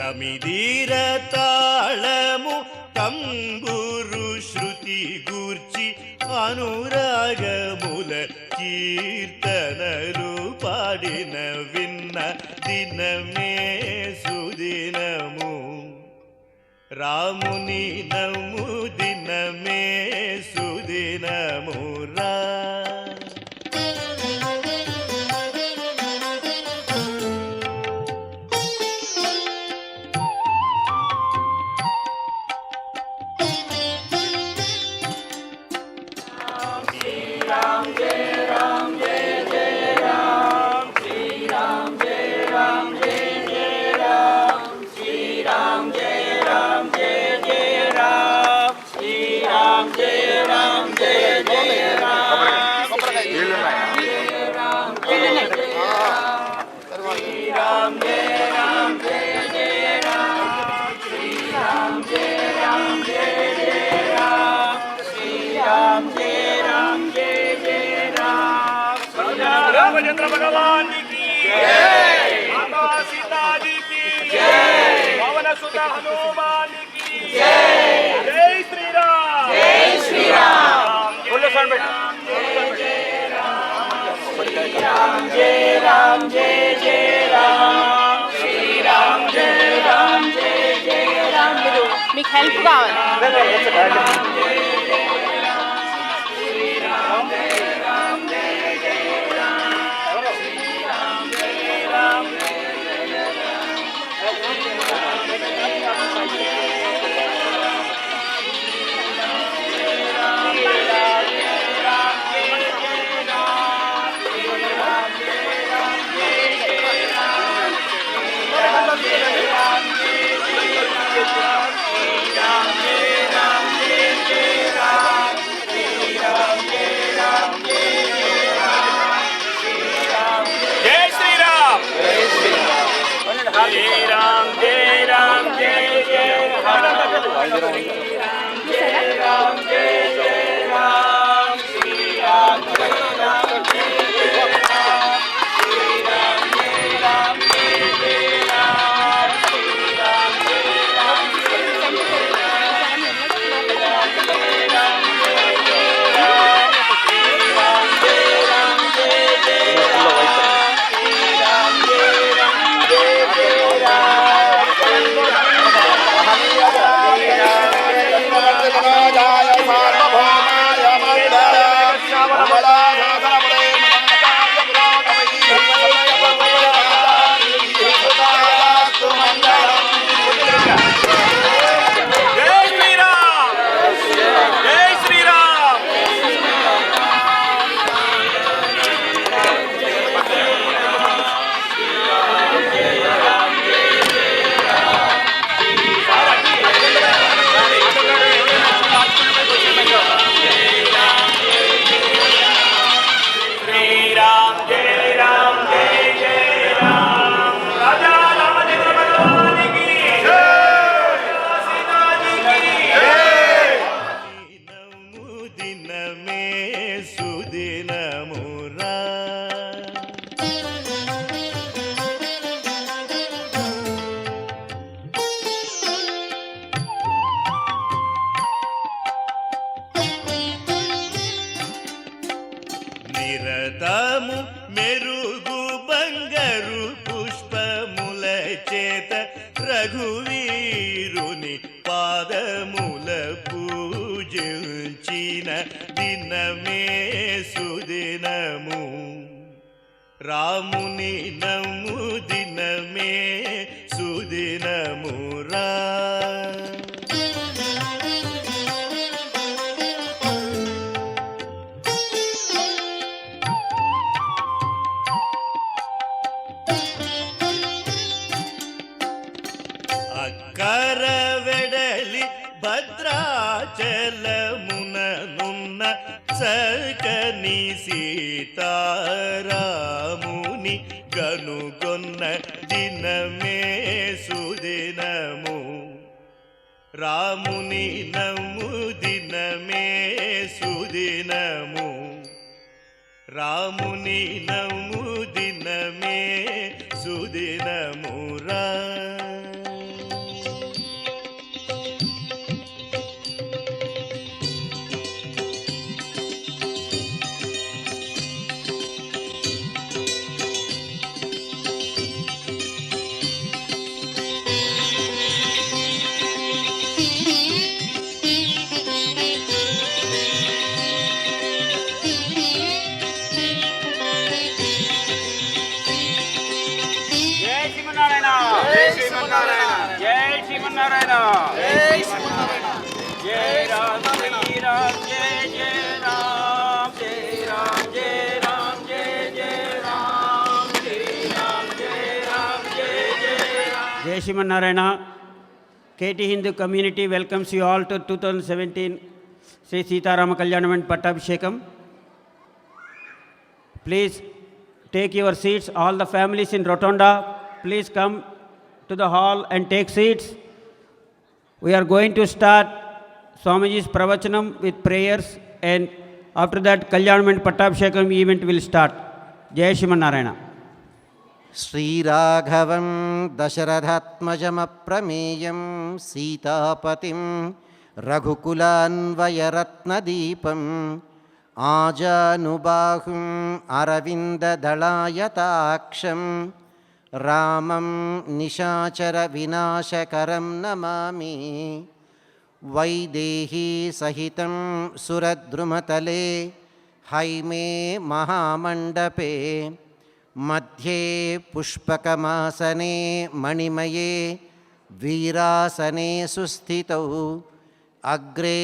తమిదీర తాళము తంబురు శృతి గూర్చి అనురాగముల కీర్తనలు పాడిన విన్న దినమే సుదినము రాముని నమ్ము దినమే సుదినము రా रामचंद्र भगवान की जय, माता सीता जी की जय, पवन सुत हनुमान की जय, जय श्री राम, जय श्री राम। बोलो साउंड बेटा, श्री राम जय राम जय जय राम, श्री राम जय राम जय जय राम। మీకు హెల్ప్ కావాలి నిరతము మెరుగు బంగారు పుష్పముల చేత రఘువీరుని పాదముల పూజించిన దినమే సుదినము రాముని నమ్ము దినమే సుదినము రా కరవెడలి భద్రాచలముననున్న సకని సీతారాముని గనుగొన్న దినమే సుదినము రాముని నమ్ము దినమే సుదినము రాముని నమ్ము దినమే సుదినము రా జై శ్రీమన్నారాయణ. జై రామ్ శ్రీరామ్ జయ జయ రామ్. జై రామ్ జయ రామ్ జయ జయ రామ్. శ్రీరామ్ జయ రామ్ జయ జయ Ram. Jai Shrimanarayana. KT Hindu community welcomes you all to 2017 Sri Sitarama Kalyanamand Pattabhishekam. Please take your seats. All the families in Rotonda, please come to the hall and take seats. We are going to start Swamiji's Pravachanam with prayers, and after that Kalyanamand Pattabhishekam event will start. Jai Shrimanarayana. श्रीराघवं दशरथात्मजमप्रमेयं सीतापतिं रघुकुलान्वयरत्नदीपम् आजानुबाहुम् अरविन्ददलायताक्षं रामं निशाचरविनाशकरं नमामि. वैदेही सहितं सुरद्रुमतले हैमे महामण्डपे मध्ये पुष्पकमासने मणिमये वीरासने सुस्थितौ अग्रे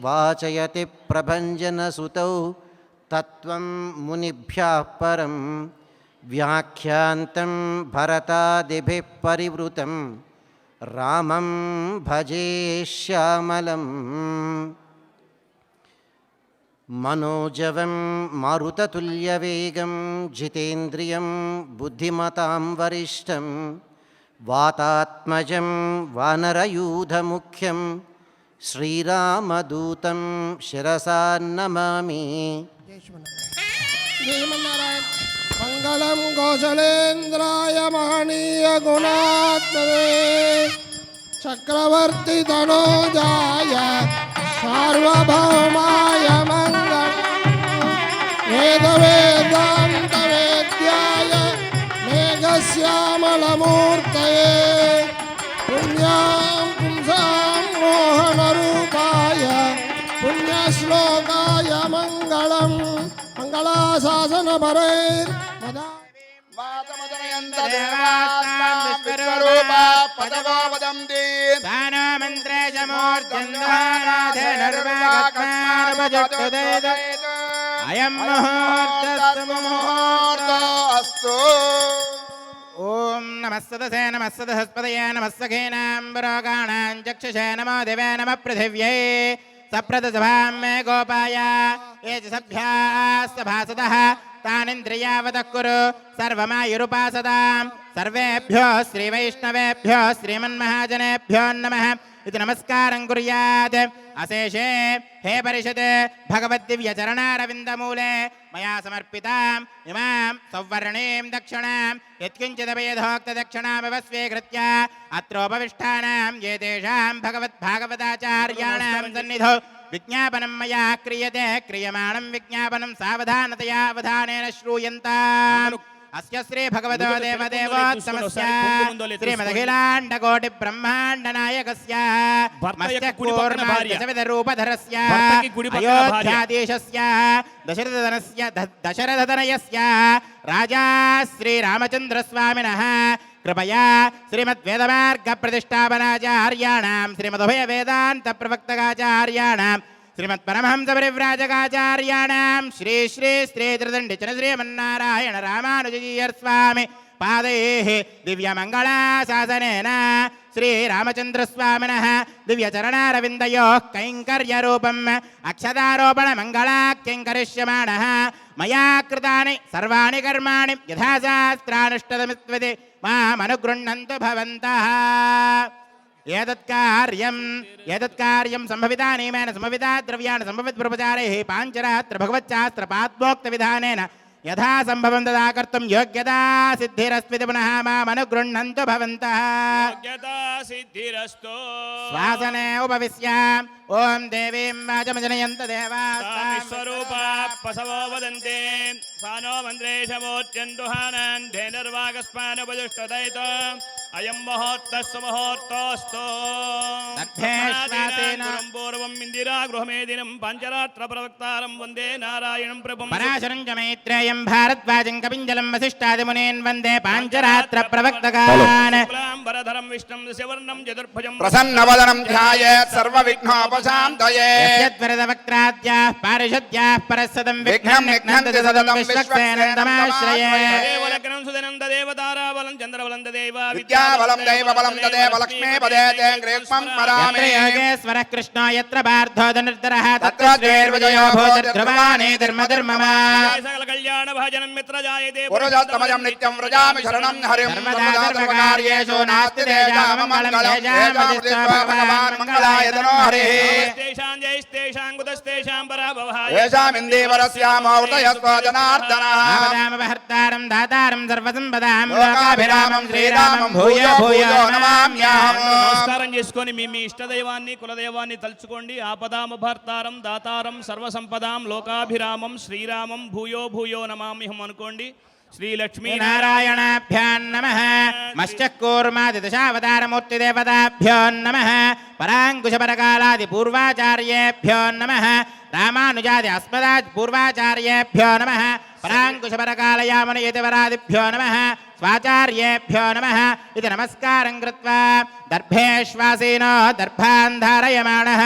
वाचयति प्रभञ्जनसुतौ तत्त्वं मुनिभ्यः परं व्याख्यान्तं भरतादिभिः परिवृतं रामं भजे श्यामलम्. मनोजवं मारुततुल्यवेगं जितेन्द्रियं बुद्धिमतां वरिष्ठं वातात्मजं वानरयूथमुख्यं श्रीरामदूतं शिरसा नमामि. श्रीमन्नारायण. मंगलम कौशलेन्द्राय महनीय गुणात्मने चक्रवर्ती तनोजाय सार्वभौमाय मंगलम. वेद वेदांत वेद्याय मेघश्यामलमूर्तये पुण्यां पुंसां मोहनरूपाय पुण्यश्लोकाय मंगलम. मंगलाशासन भरैर् అయం ముహూర్తస్తు. ఓం నమస్తదసే నమస్తదహస్పదయే నమస్సఖేనాంబరోగాణాం చక్షుషే నమో దివే నమ పృథివ్యై సప్రదసభాం మే గోపాయ ఏ చ సభ్యాः సభాసదः తానింద్రియావతః కురు సర్వమాయురుపాసదాం. సర్వేభ్యో శ్రీవైష్ణవేభ్యో శ్రీమన్మహాజనేభ్యో నమః इति नमस्कारं कुर्यात्. अशेषे हे परिषद भगवद्दिव्यचरणारविन्दमूले मया समर्पिताम् इमां सौवर्णीं दक्षिणां यत्किञ्चिदपि यथोक्तदक्षिणामेव स्वीकृत्य अत्रोपविष्टानां ये तेषां भगवद्भागवताचार्याणां सन्निधौ विज्ञापनं मया क्रियते. क्रियमाणं विज्ञापनं सावधानतया अवधानेन श्रूयन्ताम्. अस्य श्री भगवतो देवदेवोत्तमस्य श्रीमदखिलाण्डकोटि ब्रह्माण्ड नायकस्य मत्स्यकूर्मार्यसविधरूपधरस्य अयोध्यादेशस्य दशरथतनयस्य राजा श्रीरामचन्द्रस्वामिनः कृपया श्रीमद्वेदमार्गप्रतिष्ठापनाचार्याणां श्रीमदुभयवेदान्तप्रवक्तकाचार्याणां श्रीमत्परमहंसपरिव्राजकाचार्याणां श्री श्री श्री त्रिदण्डिचन श्रीमन्नारायण रामानुजयीयर् स्वामी पादैः दिव्यमङ्गलाशासनेन श्रीरामचन्द्रस्वामिनः दिव्यचरणारविन्दयोः कैङ्कर्यरूपम् अक्षतारोपणमङ्गलाख्यं करिष्यमाणः. मया कृतानि सर्वाणि कर्माणि यथाशास्त्रानुष्ठितमित्विति मामनुगृह्णन्तु भवन्तः. एतत्कार्यं संभवितानेन समविता द्रव्याणि संभवितप्रपचारैः पाञ्चरात्र भगवच्शास्त्र पाद्मोक्तविधानेन यथा संभवं तदा कर्तुं योग्यता सिद्धिरस्त्विति पुनः मामनुगृह्णन्तु भवन्तः. योग्यता सिद्धिरस्तु. श्वासने उपविश्य ओं देवीं वाचमजनयन्त देवाः स्वरूपा पसवो वदन्ते सानो मन्त्रेशमोच्यन्तु हानान् धेनुर्वागस्मानुपजुष्टदयितो అయం ముహూర్తస్సు ముహూర్తోస్తు దక్షేశ్వాసేన పూర్వం ఇందిరా గృహమేదినం పంచరాత్ర ప్రవక్తారం వందే నారాయణం ప్రభుం పరాశరం చ మైత్రేయం భారద్వాజం కపింజలం వసిష్ఠాదిమునీన్ వందే పాంచరాత్ర ప్రవక్తగాన్ వరధరం విష్ణుం శివర్ణం చతుర్భుజం ప్రసన్నవదనం ధ్యాయేత్ సర్వవిఘ్నోపశాంతయే యద్వరదవక్త్రాద్యాః పారిషద్యాః పరస్సదం విఘ్నం నిఘ్నంతి సతతం విశ్వక్సేనందమాశ్రయే దేవలగ్నం సుదనంద దేవతారాబలం చంద్రబలం దేవ విద్యాబలం దైవబలం తదేవ లక్ష్మీపదే తే గ్రీక్ష్మం యత్ర పరామి యోగేశ్వరః కృష్ణో యత్ర పార్థో ధనుర్ధరః తత్ర తత్ర ద్వైర్విజయో భూతిర్ధ్రువాణి ధర్మధర్మమా సకల కళ్యాణ భాజనం మిత్ర జాయతే పురుషోత్తమయం నిత్యం వ్రజామి శరణం హరిం సర్వదా సర్వకార్యేషు నాస్తి తేజామమంగళం భగవాన్ మంగళాయతనో హరిః తేషాం జైస్తేషాం కుతస్తేషాం పరాభవః ఏషామిందేవరస్యామౌతయస్వ జనార్దనః ఆపదామపహర్తారం దాతారం సర్వసంపదాం లోకాభిరామం శ్రీరామం భూయ భూయ నమామ్యహం. నమస్కారం చేసుకొని మీ ఇష్టదైవాన్ని కులదైవాన్ని తలుచుకోండి. ఆపదామభర్తారం దాతారం సర్వసంపదాం లోకాభిరామం శ్రీరామం భూయో భూయో నమామ్యహం అనుకోండి. శ్రీలక్ష్మీ నారాయణాభ్యాం నమః మశ్చకూర్మాది దశావతారమూర్తి దేవతాభ్యో నమః పరాంకుశపరకాలాది పూర్వాచార్యేభ్యో నమః రామానుజాది అస్మదాది పూర్వాచార్యేభ్యో నమః పరాంకుశపరకాలయామన యతివరాదిభ్యో నమః స్వాచార్యేభ్యో నమః ఇది నమస్కారం కృత్వా దర్భేశ్వాసీనో దర్భాన్ ధారయమాణః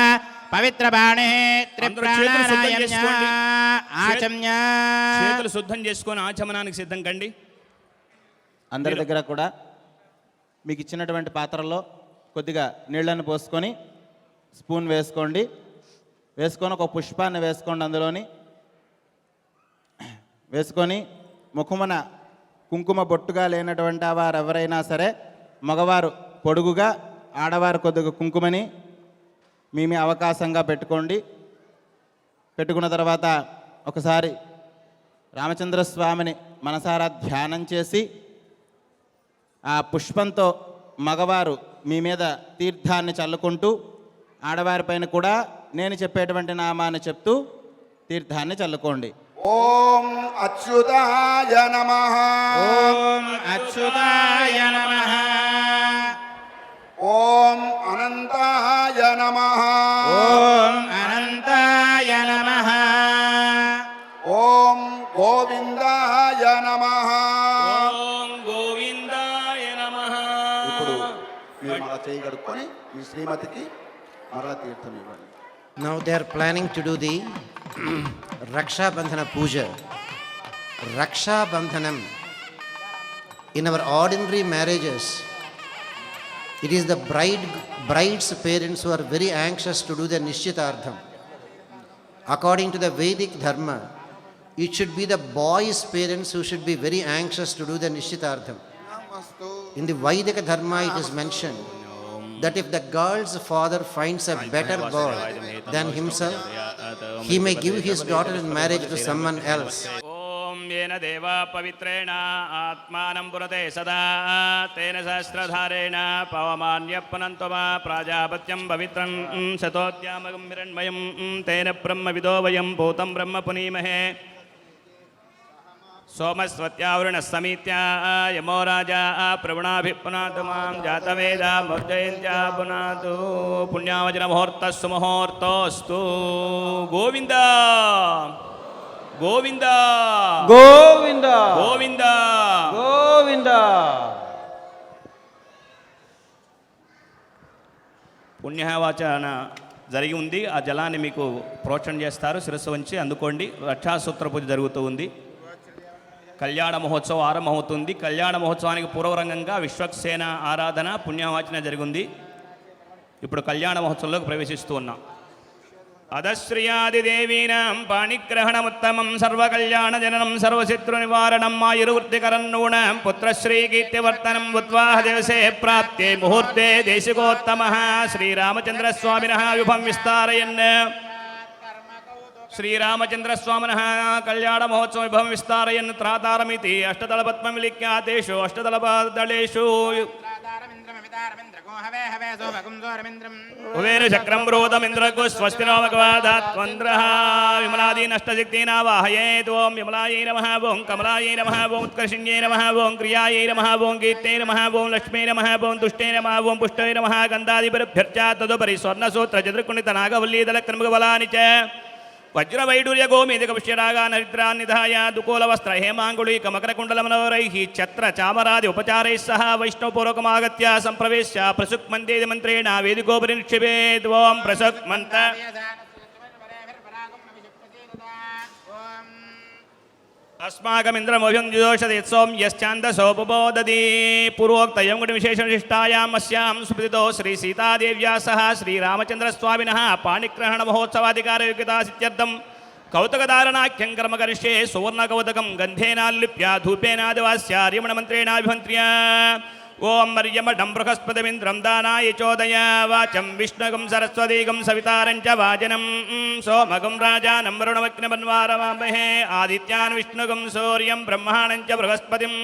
పవిత్రబాణే త్రిప్రాణాయామ్య ఆచమ్య. చేతులు శుద్ధం చేసుకొని ఆచమనానికి సిద్ధం కండి. అందరి దగ్గర కూడా మీకు ఇచ్చినటువంటి పాత్రలో కొద్దిగా నీళ్ళను పోసుకొని స్పూన్ వేసుకోండి. వేసుకొని ఒక పుష్పాన్ని వేసుకోండి. అందులోని వేసుకొని ముఖమున కుంకుమ బొట్టుగా లేనటువంటి వారు ఎవరైనా సరే మగవారు పొడుగుగా, ఆడవారు కొద్దిగా కుంకుమని మీ అవకాశంగా పెట్టుకోండి. పెట్టుకున్న తర్వాత ఒకసారి రామచంద్రస్వామిని మనసారా ధ్యానం చేసి ఆ పుష్పంతో మగవారు మీ మీద తీర్థాన్ని చల్లుకుంటూ, ఆడవారిపైన కూడా నేను చెప్పేటువంటి నామాన్ని చెప్తూ తీర్థాన్ని చల్లుకోండి. ఓం అచ్యుతాయ నమః. ఓం అచ్యుతాయ నమః. ఓం అనంతాయ నమః. ఓం అనంతాయ నమః. ఓం గోవిందాయ నమః. ఓం గోవిందాయ నమః. ఇప్పుడు మీరు మళ్ళా చేయి కడుక్కొని మీ శ్రీమతికి మరలా తీర్థం ఇవ్వండి. Now they are planning to do the Raksha Bandhana Puja. Raksha Bandhanam. In our ordinary marriages, it is the bride's parents who are very anxious to do the Nishchitartham. According to the Vedic Dharma, it should be the boy's parents who should be very anxious to do the Nishchitartham. In the Vedic Dharma, it is mentioned that if the girl's father finds a better boy than himself, he may give his daughter in marriage to someone else. ఓం येन देवा पवित्रेण आत्मानं पुरते सदा तेन सहस्रधारेण पवमान्य पुनन्त्वमा प्राजापत्यं पवित्रं शतोद्यामगं हिरण्मयं तेन ब्रह्मविदो वयं भूतं ब्रह्म पुनीमहे. सोमस्वत्यावरुणस्समीत्या यमो राजा प्रवणाभिपुनातु मां जातवेदा मूर्जयन्त्या पुनातु पुण्यावचनमुहूर्तस्सु मुहूर्तोऽस्तु. गोविन्द गोविन्द గోవింద गोविन्द గోవింద. పుణ్యవాచన జరిగి ఉంది. ఆ జలాన్ని మీకు ప్రోక్షణ చేస్తారు. శిరస్సు వంచి అందుకోండి. రక్షాసూత్ర పూజ జరుగుతూ ఉంది. కళ్యాణ మహోత్సవం ఆరంభమవుతుంది. కళ్యాణ మహోత్సవానికి పూర్వరంగంగా విశ్వక్సేన ఆరాధన పుణ్యవాచన జరిగింది. ఇప్పుడు కళ్యాణ మహోత్సవంలోకి ప్రవేశిస్తూ ఉన్నాం. అదశ్రియాదిదేవీనాం పాణిగ్రహణముత్తమం సర్వకళ్యాణజననం సర్వశత్రునివారణం ఆయుర్వృత్తికరన్నూణం పుత్రశ్రీకీర్తివర్తనం ఉద్వాహ దివసే ప్రాప్తే ముహూర్తే దేశికోత్తమః శ్రీరామచంద్రస్వామినః విభం విస్తారయన్. శ్రీరామచంద్రస్వామినః కళ్యాణ మహోత్సవ విభవం విస్తారయన్ త్రాతారమితి అష్టదళపద్మం విలిఖ్యాతేషు అష్టదళపదళేషు कुबेर चक्रं रोदमिन्द्रको स्वस्ति नो भगवदात्मन्द्रः विमलादीनष्टशक्तीना वाहयेत् ॐ विमलायै नमः ॐ कमलायै नमः ॐ उत्कर्षिण्यै नमः ॐ क्रियायै नमः ॐ कीर्त्यै नमः ॐ लक्ष्म्यै नमः ॐ तुष्टै नमः ॐ पुष्टै नमः गन्धादिभ्यर्चा तदुपरि स्वर्णसूत्र चतुर्कुणितनागवल्लीदलक्रमगबलानि च वज्रवैडूर्य गोमेधिकपुष्यरागा नरिद्रान्निधाय दुकूलवस्त्र हेमाङ्गुलीकमकरकुण्डलमनोरैः छत्र चामरादि उपचारैः सह वैष्णवपूर्वकमागत्य सम्प्रवेश्य प्रसुक्मन्तेति मन्त्रेण वेदिकोपरि निक्षिपेत् ॐ प्रसुक्मन्त अस्माकमिन्द्रमोऽभ्यञ्जुदोषते सौम्यश्चान्दसोपबोधति पूर्वोक्तयं गुणविशेषविशिष्टायाम् अस्यां सुप्रतितो श्रीसीतादेव्या सह श्रीरामचन्द्रस्वामिनः पाणिग्रहणमहोत्सवाधिकारयोग्यतासित्यर्थं कौतुकधारणाख्यं कर्म करिष्ये सुवर्णकौतकं गन्धेनाल्लिप्य धूपेनादिवास्यार्यमणमन्त्रेणाभिमन्त्र्य ओं मर्यमठं बृहस्पतिमिन्द्रं दानाय चोदय वाचं विष्णुगं सरस्वतीगं सवितारं च वाजनं सोमगं राजानं वरुणमग्निमन्वारवामहे आदित्यान् विष्णुगं सूर्यं ब्रह्माणं च बृहस्पतिम्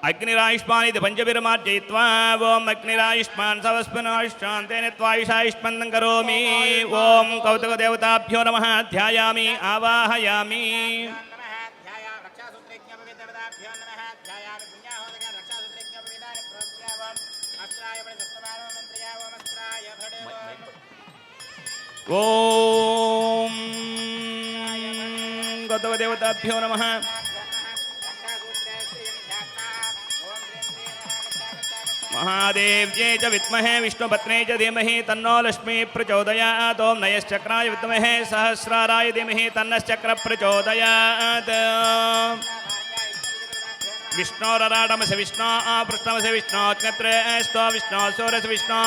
अग्निरायुष्मानिति पञ्चभिर्मार्जयित्वा ओं अग्निरायुष्मान् सवस्मिनायुष्मान्तेन त्वायुषायुष्मन्दं करोमि ओं कौतुकदेवताभ्यो नमः ध्यायामि आवाहयामि ओम गतवदेवताभ्यो नमः महादेव्यै च विद्महे विष्णुपत्न्यै च धीमहि तन्नो लक्ष्मी प्रचोदयात् ॐ नयश्चक्राय विद्महे सहस्राराय धीमहि तन्नश्चक्रः प्रचोदयात् विष्णोरराडमस विष्णो पृष्णमस विष्णोत्कत्र स्तो विष्णो सोरस विष्णो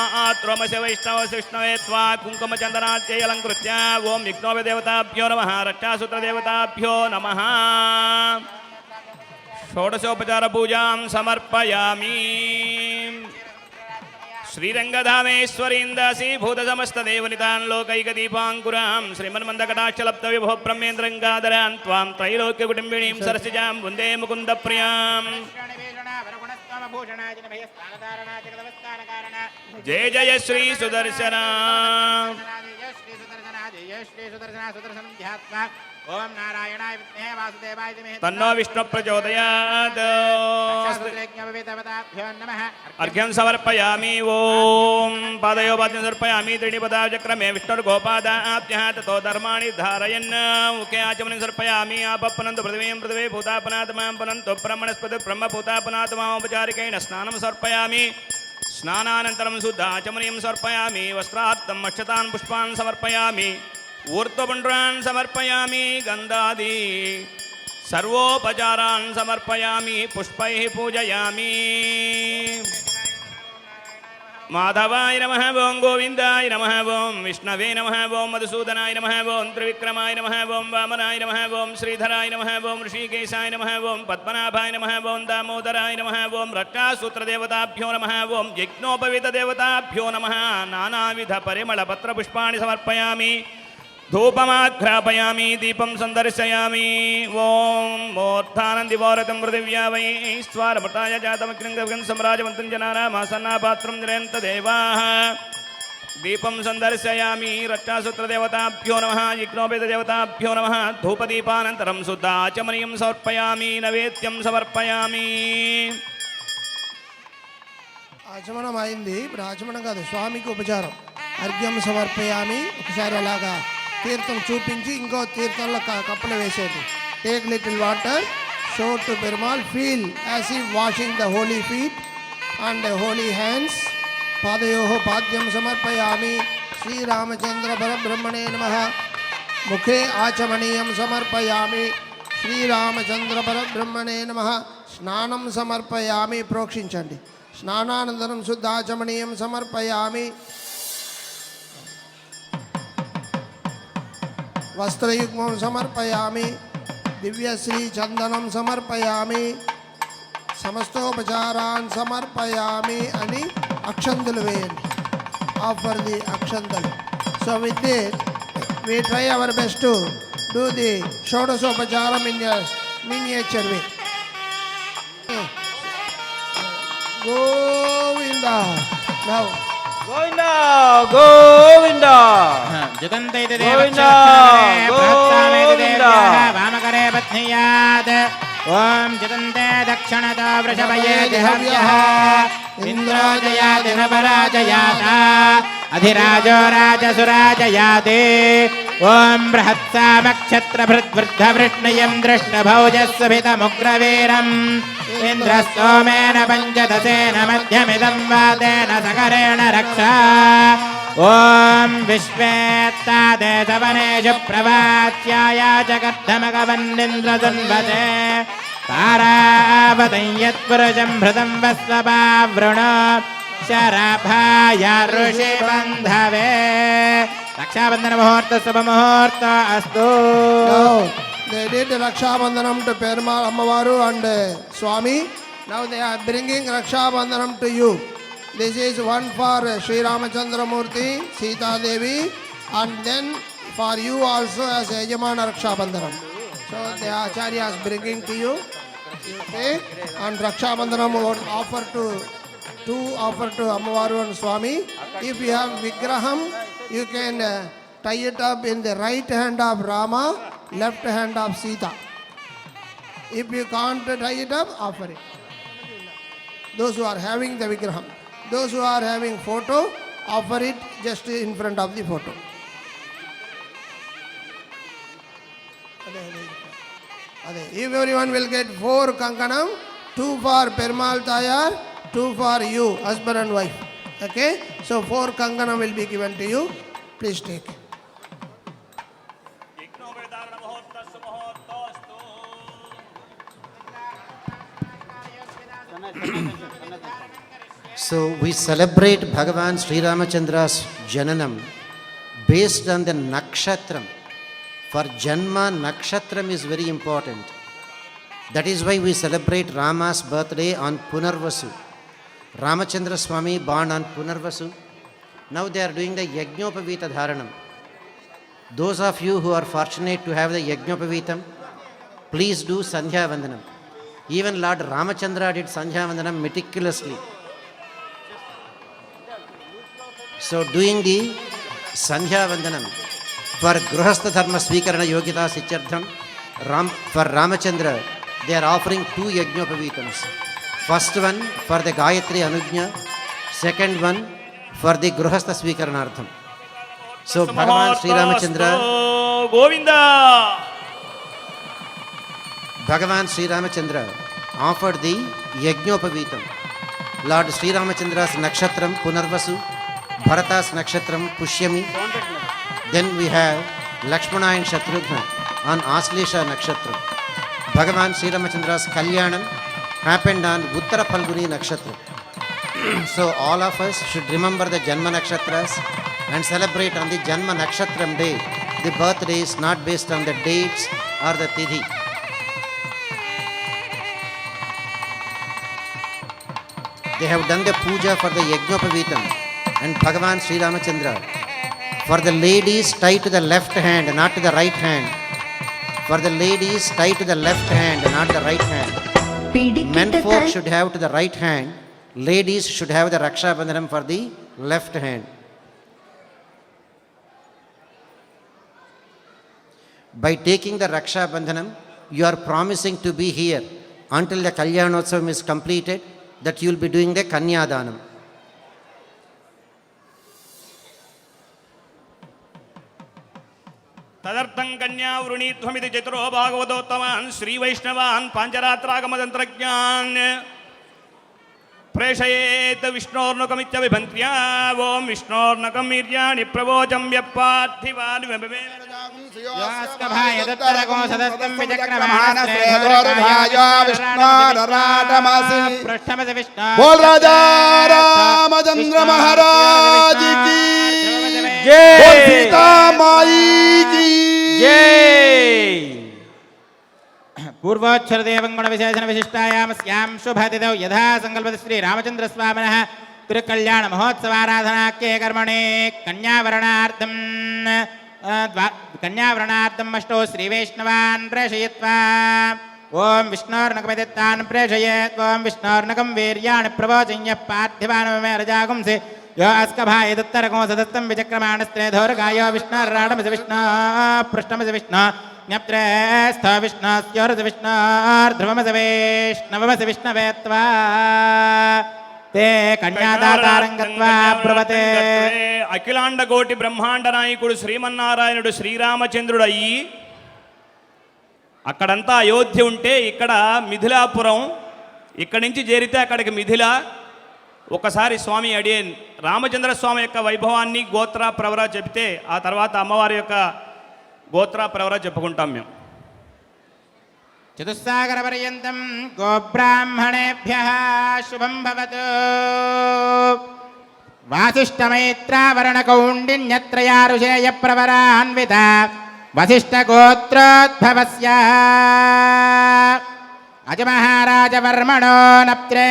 त्रोमस वैष्णवस विष्णवे त्वा कुङ्कुमचन्दनाच्यै अलङ्कृत्य ॐ विघ्नोपदेवताभ्यो नमः रक्षासूत्रदेवताभ्यो नमः षोडशोपचारपूजां समर्पयामि श्रीरङ्गधामेश्वरीन्दासी भूतसमस्तदेवनितान् लोकैकदीपाङ्कुरां श्रीमन्मन्दकटाक्षलब्धविभो ब्रह्मेन्द्रङ्गाधरान् त्वां त्रैलोक्यकुटुम्बिनीं सरसिजां वन्दे मुकुन्दप्रियाम् जय जय श्री सुदर्शना ओम नारायणाय विद्महे वासुदेवाय धीमहि तन्नो विष्णु प्रचोदयात् अर्घ्यं समर्पयामि ओम पादयो पाद्यं समर्पयामि त्रीणिपदाचक्रमे विष्णुर्गोपादाभ्यः ततो धर्माणि धारयन् मुखे आचमनं समर्पयामि आपप्पनन्तु पृथिवीं पृथिवी भूतापनात्मां पुनन्तु ब्रह्मणस्पति ब्रह्मभूतापनात्मामोपचारिकेण स्नानं समर्पयामि स्नानानन्तरं शुद्धाचमनीं समर्पयामि वस्त्रार्थम् अक्षतान् पुष्पान् समर्पयामि ऊर्ध्वपुण्ड्रान् समर्पयामि गन्धादि सर्वोपचारान् समर्पयामि पुष्पैः पूजयामि माधवाय नमः ओं गोविन्दाय नमः ओं विष्णवे नमः ओं मधुसूदनाय नमः ओं त्रिविक्रमाय नमः ओं वामनाय नमः ओं श्रीधराय नमः ओं ऋषिकेशाय नमः ओं पद्मनाभाय नमः ओं दामोदराय नमः ओं रक्षासूत्रदेवताभ्यो नमः ओं यज्ञोपवीतदेवताभ्यो नमः नानाविधपरिमलपत्रपुष्पाणि समर्पयामि धूपमाघ्रापयामि दीपं सन्दर्शयामि ओं मूर्धानन्दिवोरतं पृथिव्या वै स्वारमृताय जातमग्निं सम्राजवन्तं जनानामासन्नापात्रं निरन्तदेवाः दीपं सन्दर्शयामि रक्षासूत्रदेवताभ्यो नमः यज्ञोपवीतदेवताभ्यो नमः धूपदीपानन्तरं शुद्धाचमनीयं समर्पयामि नैवेद्यं समर्पयामि ఆచమనం అయింది. ఇప్పుడు ఆచమనం కాదు, స్వామికి ఉపచారం. అర్ఘ్యం సమర్పయామి. ఒకసారి అలాగా తీర్థం చూపించి ఇంకో తీర్థంలో కప్పలు వేసేది. Take little water, show to Perumal, feel as if washing the holy feet and holy hands. పాదయోః పాద్యం సమర్పయామి. శ్రీరామచంద్ర పరబ్రహ్మణే నమః. ముఖే ఆచమనీయం సమర్పయామి. శ్రీరామచంద్ర పరబ్రహ్మణే నమః. స్నానం సమర్పయామి. ప్రోక్షించండి. స్నానానంతరం శుద్ధాచమనీయం సమర్పయామి. వస్త్రయుగ్మం సమర్పయామి. దివ్యశ్రీ చందనం సమర్పయామి. సమస్తోపచారాన్ సమర్పయామి అని అక్షంతలు వేయండి. Offer the akshantalu. So with this we try our best to do the shodashopacharam in a miniature way. Govinda Govinda. Now, Govinda, Govinda. जुगन्ते गोविन्दा, गोविन्दा। वामकरे पत्न्यात् ॐ जुगन्ते दक्षिणतो वृषभये दिहव्यः इन्द्रोजयादिनवराजयात अधिराजो राजसुराजयाते ॐ बृहत्सामक्षत्रभृद्वृद्धवृष्णयं दृष्टभौजस्वभितमुग्रवीरम् इन्द्रस्तोमेन पञ्चदशेन मध्यमिदं वातेन सकरेण रक्षा ॐ विश्वेत्तादेशवनेषु प्रवाच्याय जगद्धमगवन्निन्द्रदन्वते तारावतं यत्पुरुषं भृतं वस्वपावृण शरभाय ऋषिबन्धवे रक्षाबन्धन मुहूर्त शुभ मुहूर्त अस्तु now they did Raksha Bandhanam to Perumal Ammavaru and Swami. Now they are bringing Raksha Bandhanam to you. This is one for Sri Ramachandra Murthy, Sita Devi, and then for you also as Yajamana Raksha Bandhanam. So the Acharya is bringing to you. Okay? And Raksha Bandhanam will offer to Ammavaru and Swami. If you have Vigraham, you can tie it up in the right hand of Rama, left hand of Sita. If you can't tie it up, offer it. Those who are having the Vigraham. Those who are having photo, offer it just in front of the photo. Everyone will get 4 kankanam, 2 for Perumal Tayar, 2 for you, husband and wife. Okay? So 4 kankanam will be given to you. Please take. So we celebrate Bhagavan Sri Ramachandra's Jananam based on the nakshatram. For Janma, nakshatram is very important. That is why we celebrate Rama's birthday on Punarvasu. Ramachandra Swami born on Punarvasu. Now they are doing the Yajnopavita Dharanam. Those of you who are fortunate to have the Yajnopavitam, please do Sandhya Vandanam. Even Lord Ramachandra did Sandhya Vandanam meticulously. So doing the Sandhya Vandanam for Gruhastha Dharma Svikarana Yogita Sichardham, for Ramachandra, they are offering 2 Yajnopavitams. First one for the Gayatri Anujna, second one for the Gruhastha Svikaranartham. So Bhagavan Sri Ramachandra, Bhagavan Sri Ramachandra offered the Yajnopavitam. Lord Sri Ramachandra's Nakshatram Punarvasu, Bharata's Nakshatram Pushyami. Then we have Lakshmana and Shatrughna on Aslesha Nakshatram. Bhagavan Sri Ramachandra's Kalyanam happened on Uttara Phalguni Nakshatra. So all of us should remember the Janma Nakshatras and celebrate on the Janma Nakshatram day. The birthday is not based on the dates or the Tithi. They have done the puja for the Yajnopavitam and Bhagavan Sri Ramachandra. For the ladies, tie to the left hand, not to the right hand. For the ladies, tie to the left hand, not the right hand. Men folk should have to the right hand. Ladies should have the Raksha Bandhanam for the left hand. By taking the Raksha Bandhanam, you are promising to be here until the Kalyanotsavam is completed, that you will be doing the Kanyadanam. तदर्थं कन्या वृणीध्वमिति चतुरो भागवतोत्तमान् श्रीवैष्णवान् पाञ्चरात्रागमतन्त्रज्ञान् प्रेषयेत् विष्णोर्नुकमित्यभिभन्त्र्या ॐ विष्णोर्नकं वीर्याणि प्रवोचं व्यपार्थिवान् यास्कभाय दत्तरगो सदस्तं पृष्ठमस विष्णु बोल राजा रामचंद्र महाराज की बोल सीता माई की पूर्वोच्छरदेवं गुणविशेषण विशिष्टायामस्यां शुभतिथौ यथा संकल्पति श्री रामचन्द्रस्वामिनः तिरुकल्याण महोत्सवाराधनाख्ये कर्मणे कन्यावरणार्थम् अष्टौ श्रीवैष्णवान् प्रेषयित्वा ఓం విష్ణోర్నకమిదిత్తాన్ ప్రేషయేత్ ఓం విష్ణోర్నకం వీర్యాణి ప్రవోచన్యః పార్థివానమే రజాగుంసి यो अस्कभायदुत्तरको सदत्तं विचक्रमाणस्त्रे धौरगायो विष्णोर्राडमसि विष्णो पृष्ठमसि विष्णो ज्ञप्त्रे स्थ विष्णोस्योरसि विष्णोर्ध्रुवमसि वैष्णवमसि विष्णवे त्वा ते कन्यादातारं गत्वा ब्रुवते అఖిలాండ కోటి బ్రహ్మాండ నాయకుడు శ్రీమన్నారాయణుడు శ్రీరామచంద్రుడు అయ్యి అక్కడంతా అయోధ్య ఉంటే ఇక్కడ మిథిలాపురం ఇక్కడి నుంచి చేరితే అక్కడికి మిథిల. ఒకసారి స్వామి అడియన్ రామచంద్ర స్వామి యొక్క వైభవాన్ని గోత్ర ప్రవర చెబితే ఆ తర్వాత అమ్మవారి యొక్క గోత్ర ప్రవర చెప్పుకుంటాం మేము. చతుస్సాగర పర్యంతం గోబ్రాహ్మణేభ్యః శుభం భవతు. వాసిష్ఠమైత్రావరణకౌండిన్యత్రయారుషేయ ప్రవరాన్విత వసిష్ఠగోత్రోద్భవస్య అజమహారాజవర్మణో నప్త్రే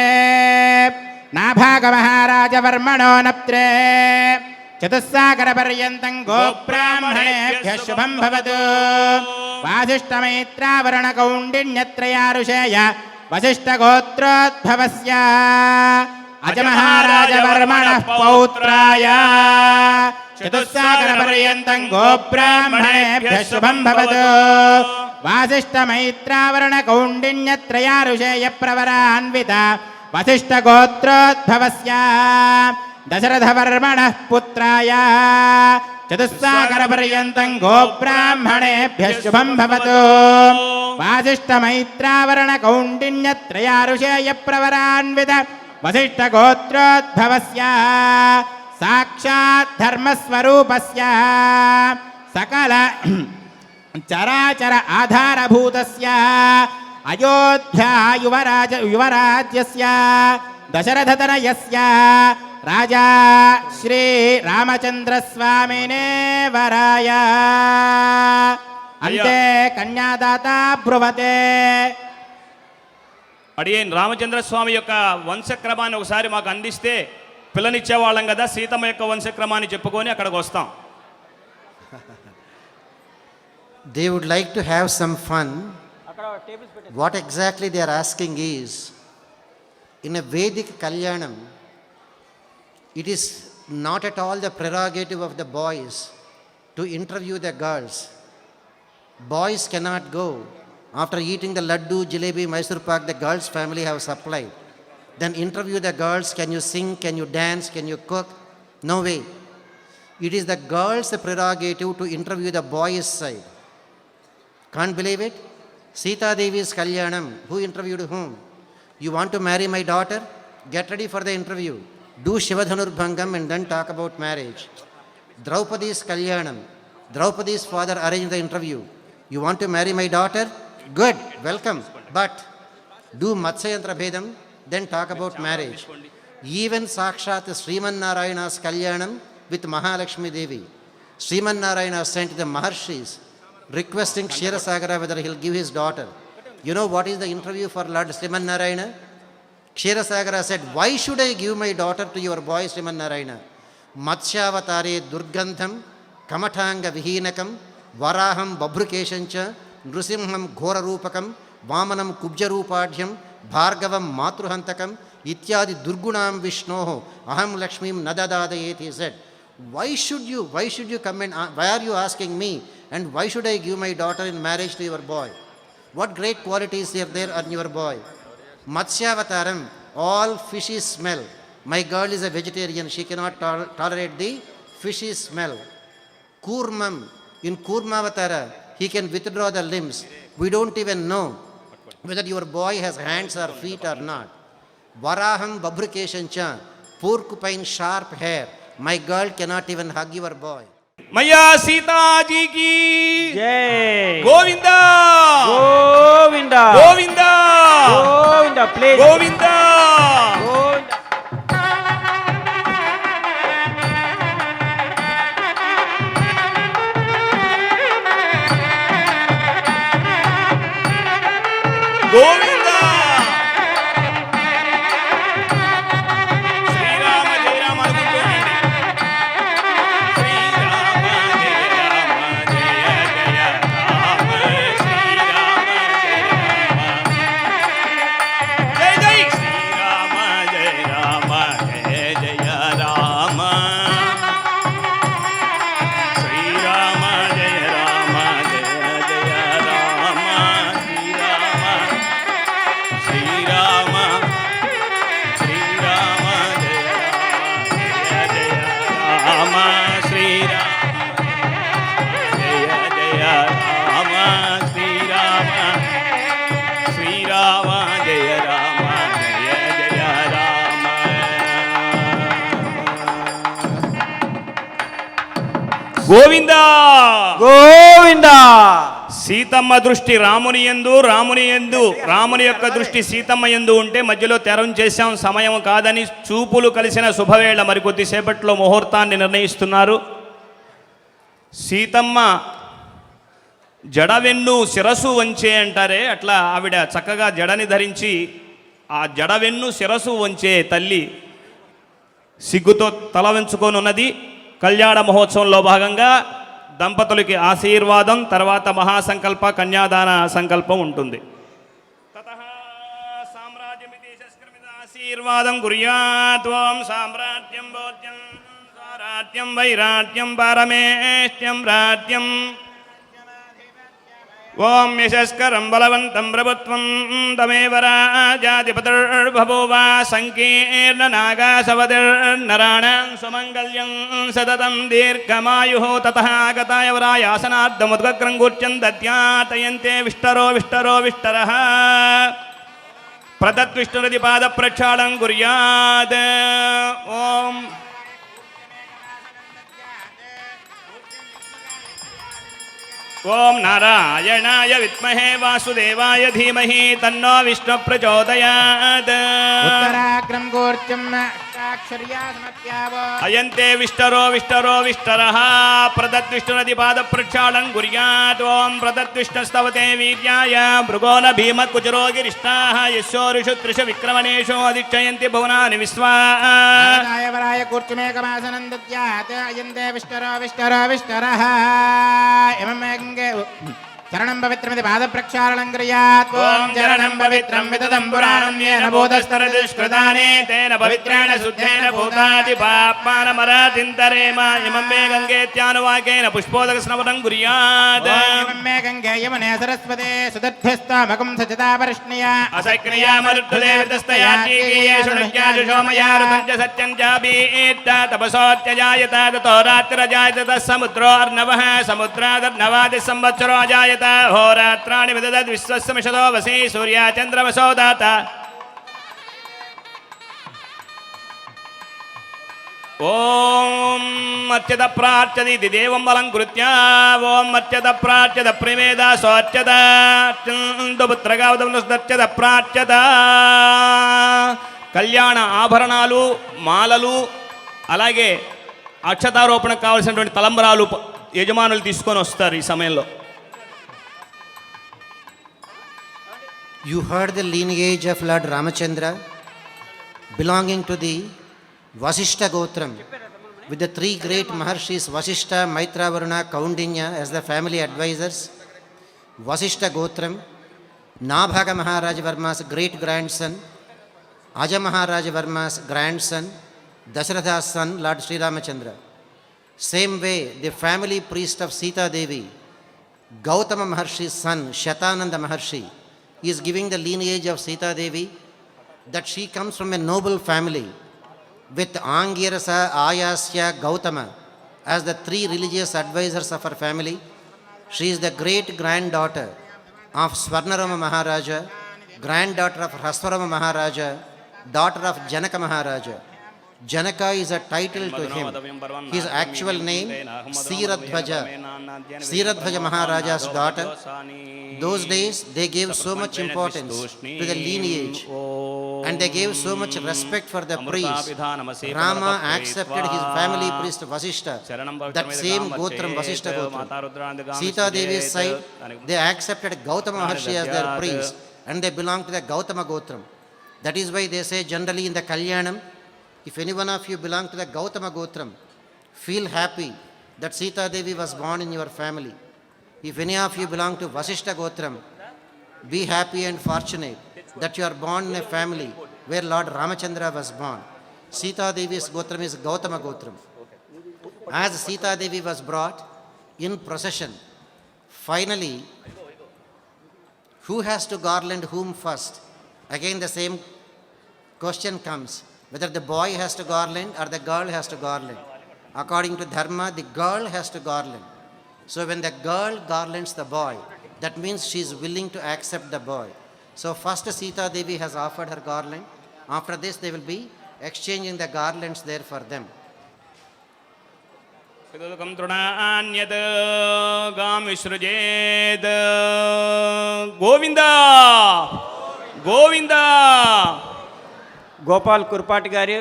నాభాగమహారాజవర్మణో నప్త్రే. చతుస్సాగరపర్యంతం గోబ్రాహ్మణేభ్యः శుభం భవతు. వాసిష్ఠమైత్రావరణకౌండిన్యత్రయారుషేయ వసిష్ఠగోత్రోద్భవస్య అజమహారాజవర్మణः పౌత్రాయ. చతుస్సాగరపర్యంతం గోబ్రాహ్మణేభ్యः శుభం భవతు. వాసిష్ఠమైత్రావరణకౌండిన్యత్రయారుషేయ ప్రవరాన్విత వసిష్ఠగోత్రోద్భవస్య దశరథవర్మణः పుత్రాయ. చతుస్సాగరపర్యంతం గోబ్రాహ్మణేభ్యः శుభం భవతు. వాసిష్ఠమైత్రావరణకౌండిన్యత్రయారుషేయ ప్రవరాన్విత వసిష్ఠగోత్రోద్భవస్య సాక్షాత్ ధర్మస్వరూపస్య సకల చరాచర ఆధారభూతస్య అయోధ్యా యువరాజ్యస్య దశరథతనయస్య రాజా శ్రీ రామచంద్రస్వామినే వరాయ. అంతే కన్యాదాత బ్రువతే. అడియన్ రామచంద్ర స్వామి యొక్క వంశక్రమాన్ని ఒకసారి మాకు అందిస్తే పిల్లనిచ్చేవాళ్ళం కదా, సీతమ్మ యొక్క వంశక్రమాన్ని చెప్పుకొని అక్కడికి వస్తాం. They would like to have some fun. What exactly they are asking is, in a Vedic Kalyanam, it is not at all the prerogative of the boys to interview the girls. Boys cannot go. After eating the laddu, jalebi, Mysore pak, the girls' family have supplied. Then interview the girls, can you sing, can you dance, can you cook? No way. It is the girls' prerogative to interview the boys' side. Can't believe it? Sita Devi's Kalyanam, who interviewed whom? You want to marry my daughter? Get ready for the interview. Do Shivadhanurбhangam and then talk about marriage. Draupadi's Kalyanam, Draupadi's father arranged the interview. You want to marry my daughter? Good, welcome. But do Matsyayantra Bhedam, then talk about marriage. Even Sakshat Sriman Narayana's Kalyanam with Mahalakshmi Devi. Sriman Narayana sent the Maharshis requesting Kshetrasagara whether he'll give his daughter. You know what is the interview for Lord Sriman Narayana? Kshetrasagara said, why should I give my daughter to your boy Sriman Narayana? Matsyavatare Durgandham, Kamatanga Vihinakam, Varaham Babhrukeshancha, Nrusimham Ghorarupakam, Vamanam Kubjarupadhyam, Bhargavam Matruhantakam, Ityadi Durgunam Vishnoho, Aham Lakshmim Nadadadayet, he said. Why should you come and, why are you asking me? And why should I give my daughter in marriage to your boy? What great qualities are there on your boy? Matsyavataram, all fishy smell. My girl is a vegetarian, she cannot tolerate the fishy smell. Kurmam, in Kurmavatara, he can withdraw the limbs. We don't even know whether your boy has hands or feet or not. Varaham Babhrukeshancha, porcupine sharp hair. My girl cannot even hug your boy. मैया सीता जी की जय. Govinda Govinda. Govinda Govinda, please. Govinda. Govinda. Govinda. Srirama జయ రామ అనుకుంటూనండి. శ్రీరామ జయ రామ జయ జయ రామ శ్రీరామ జయ రామ రామ జయ రామ జయ జయ రామ. గోవిందా గోవిందా. సీతమ్మ దృష్టి రాముని యందు, రాముని యొక్క దృష్టి సీతమ్మ యందు ఉంటే మధ్యలో తెరం చేశాం, సమయం కాదని చూపులు కలిసిన శుభవేళ. మరికొద్దిసేపట్లో ముహూర్తాన్ని నిర్ణయిస్తున్నారు. సీతమ్మ జడవెన్ను శిరసు వంచే అంటారే, అట్లా ఆవిడ చక్కగా జడని ధరించి ఆ జడవెన్ను శిరసు వంచే తల్లి సిగ్గుతో తల వంచుకొని ఉన్నది. కళ్యాణ మహోత్సవంలో భాగంగా దంపతులకి ఆశీర్వాదం, తర్వాత మహాసంకల్ప కన్యాదాన సంకల్పం ఉంటుంది. ఆశీర్వాదం కుర్యాత్. ఓం సామ్రాజ్యం భోజ్యం స్వరాజ్యం వైరాజ్యం పరమేష్ట్యం రాజ్యం. ఓం యశస్కరం బలవంతం ప్రభుత్వం తమేవ రాజాధిపతిర్బభూవ. సంకీర్ణనాగాసవతిర్నరాణాం సుమంగళ్యం సతతం దీర్ఘమాయుః. తతః ఆగతాయ వరాయాసనార్థముద్గగ్రం కూర్చం దద్యాతయంతే విష్టరో విష్టరో విష్టరః. ప్రదద్విష్ణురది పాద ప్రక్షాళం కుర్యాత్. ఓం ఓం నారాయణాయ విద్మహే వాసుదేవాయ ధీమహి తన్నో విష్ణు ప్రచోదయాత్. ఉత్తరాగ్రం గోర్చం అష్టాక్షర్యా సమప్యావో. అయంతే విష్టరో విష్టరో విష్టరః. ప్రదద్విష్ణురది పాద ప్రక్షాళం కుర్యాత్. ఓం ప్రదద్విష్ణుస్తవతే వీర్యాయ భృగోన భీమ కుచరో గిరిష్టాః. యశోరుషు త్రిషు విక్రమణేషు అధిక్షయంతి భువనాని విశ్వా. ఆగతాయ వరాయ కూర్చుమేకమాసనం దద్యాత్. అయంతే విష్టరో విష్టరో విష్టరః. ఇమమేకంగే చరణం పవిత్రమితి పాద ప్రక్షాళనం క్రియాత్. ఓం చరణం పవిత్రం విదదం పురాణం యేన భూతస్తరదుష్కృతాని తేన పవిత్రేణ శుద్ధేన భూతాది పాప్మానమరాతింతరేమ. ఇమం మే గంగేత్యానువాకేన పుష్పోదక స్నవనం కుర్యాత్. మే గంగే యమునే సరస్వతే సుదర్భ్యస్తామకం సచతా పరిష్ణయా. అసక్రియా మరుత్తదేవతస్తయాచీయేషు నృత్యాజు సోమయారుతం చ సత్యం చాపీత్త తపసోత్యజాయత. తతో రాత్రిరజాయత తతః సముద్రో అర్ణవః. సముద్రాదర్ణవాది సంవత్సరో అజాయత. హోరాత్రాణి విదదద్ విశ్వస్య మిషదో వసీ. సూర్యా చంద్రమసో దాత. ఓం అర్చత ప్రార్చది దేవం అలంకృత్య. ఓం అర్చత ప్రార్చత ప్రిమేద సోర్చత పుత్రగావదర్చత ప్రార్చత. కళ్యాణ ఆభరణాలు, మాలలు, అలాగే అక్షతారోపణకు కావలసినటువంటి తలంబరాలు యజమానులు తీసుకొని వస్తారు ఈ సమయంలో. You heard the lineage of Lord Ramachandra belonging to the Vasishta Gotram with the three great Maharshis Vasishta, Maitra, Varuna, Kaundinya as the family advisors. Vasishta Gotram, Nabhaga Maharaja Varma's great grandson, Aja Maharaja Varma's grandson, Dasharatha's son, Lord Sri Ramachandra. Same way, the family priest of Sita Devi, Gautama Maharshi's son, Shatananda Maharshi, is giving the lineage of Sita Devi, that she comes from a noble family with Angirasa, Ayasya, Gautama as the three religious advisors of her family. She is the great granddaughter of Swarnarama Maharaja, granddaughter of Raswarama Maharaja, daughter of Janaka Maharaja. Janaka is a title to him. His actual name, Siradhvaja. Siradhvaja Maharaja's daughter. Those days, they gave so much importance to the lineage and they gave so much respect for the priest. Rama accepted his family priest Vasishta, that same Gotram, Vasishta Gotram. Sita Devi's side, they accepted Gautama Maharshi as their priest and they belong to the Gautama Gotram. That is why they say generally in the Kalyanam, if any one of you belong to the Gautama Gotram, feel happy that Sita Devi was born in your family. If any of you belong to Vasishta Gotram, be happy and fortunate that you are born in a family where Lord Ramachandra was born. Sita Devi's Gotram is Gautama Gotram. As Sita Devi was brought in procession, finally, who has to garland whom first? Again the same question comes, whether the boy has to garland or the girl has to garland. According to Dharma, the girl has to garland. So when the girl garlands the boy, that means she is willing to accept the boy. So first Sita Devi has offered her garland. After this they will be exchanging the garlands there for them. పిదృకం తృణాన్యత్ గామిసృజేత్. Govinda Govinda. Gopal Kurapati గారి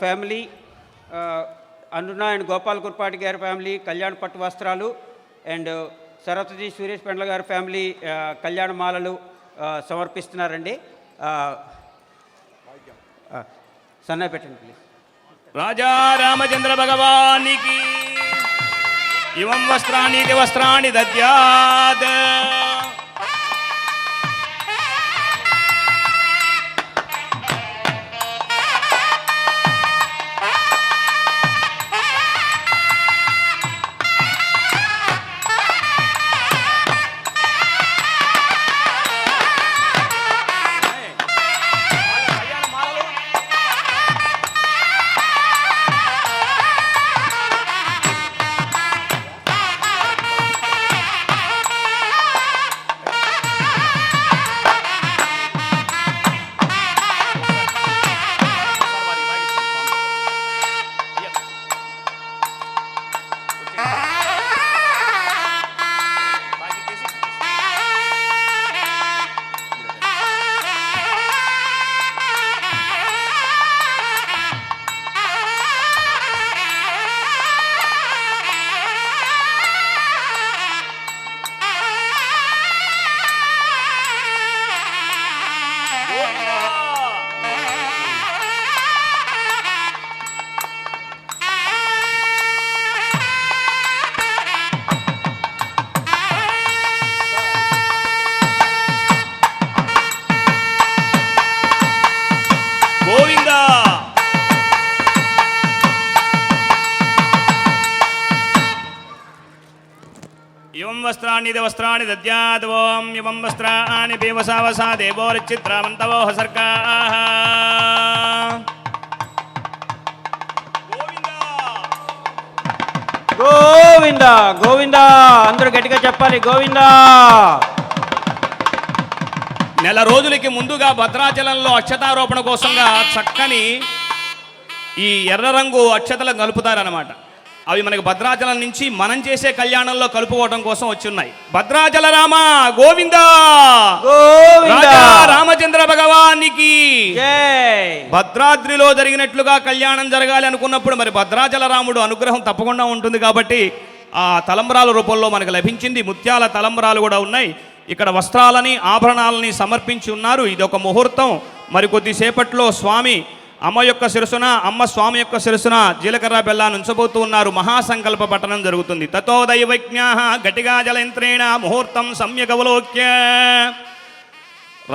family, అనున and Gopal Kurapati గారి family Kalyan పట్టు వస్త్రాలు, and Saraswati Suresh పెండ్ల గారి family కళ్యాణ మాలలు సమర్పిస్తున్నారండి. సన్నాయి పెట్టండి please. రాజా రామచంద్ర భగవానికి ఇవం వస్త్రాణి వస్త్రాణి దద్యాత్. ఇవం వస్త్రాణి వస్త్రాణి దద్యాత్. ఓం ఇవం వస్త్రాణి బేవసావసా దేవోరిచిత్రామంతవో సర్గా. గోవింద గోవింద. అందరూ గట్టిగా చెప్పాలి గోవింద. నెల రోజులకి ముందుగా భద్రాచలంలో అక్షతారోపణ కోసంగా చక్కని ఈ ఎర్ర రంగు అక్షతలు కలుపుతారనమాట. అవి మనకి భద్రాచలం నుంచి మనం చేసే కళ్యాణంలో కలుపుకోవడం కోసం వచ్చి ఉన్నాయి. భద్రాచల రామ గోవింద గోవింద. రాజా రామచంద్ర భగవానికి జై. భద్రాద్రిలో జరిగినట్లుగా కళ్యాణం జరగాలి అనుకున్నప్పుడు మరి భద్రాచల రాముడు అనుగ్రహం తప్పకుండా ఉంటుంది కాబట్టి ఆ తలంబ్రాల రూపంలో మనకు లభించింది. ముత్యాల తలంబ్రాలు కూడా ఉన్నాయి. ఇక్కడ వస్త్రాలని ఆభరణాలని సమర్పించి ఉన్నారు. ఇది ఒక ముహూర్తం. మరి కొద్దిసేపట్లో స్వామి అమ్మ యొక్క శిరసున, అమ్మ స్వామి యొక్క శిరసున జీలకర్ర బెల్లాన్ని ఉంచబోతూ ఉన్నారు. మహాసంకల్ప పఠనం జరుగుతుంది. తతో దైవజ్ఞాః గటిగా జలయంత్రేణ ముహూర్తం సమ్యగవలోక్య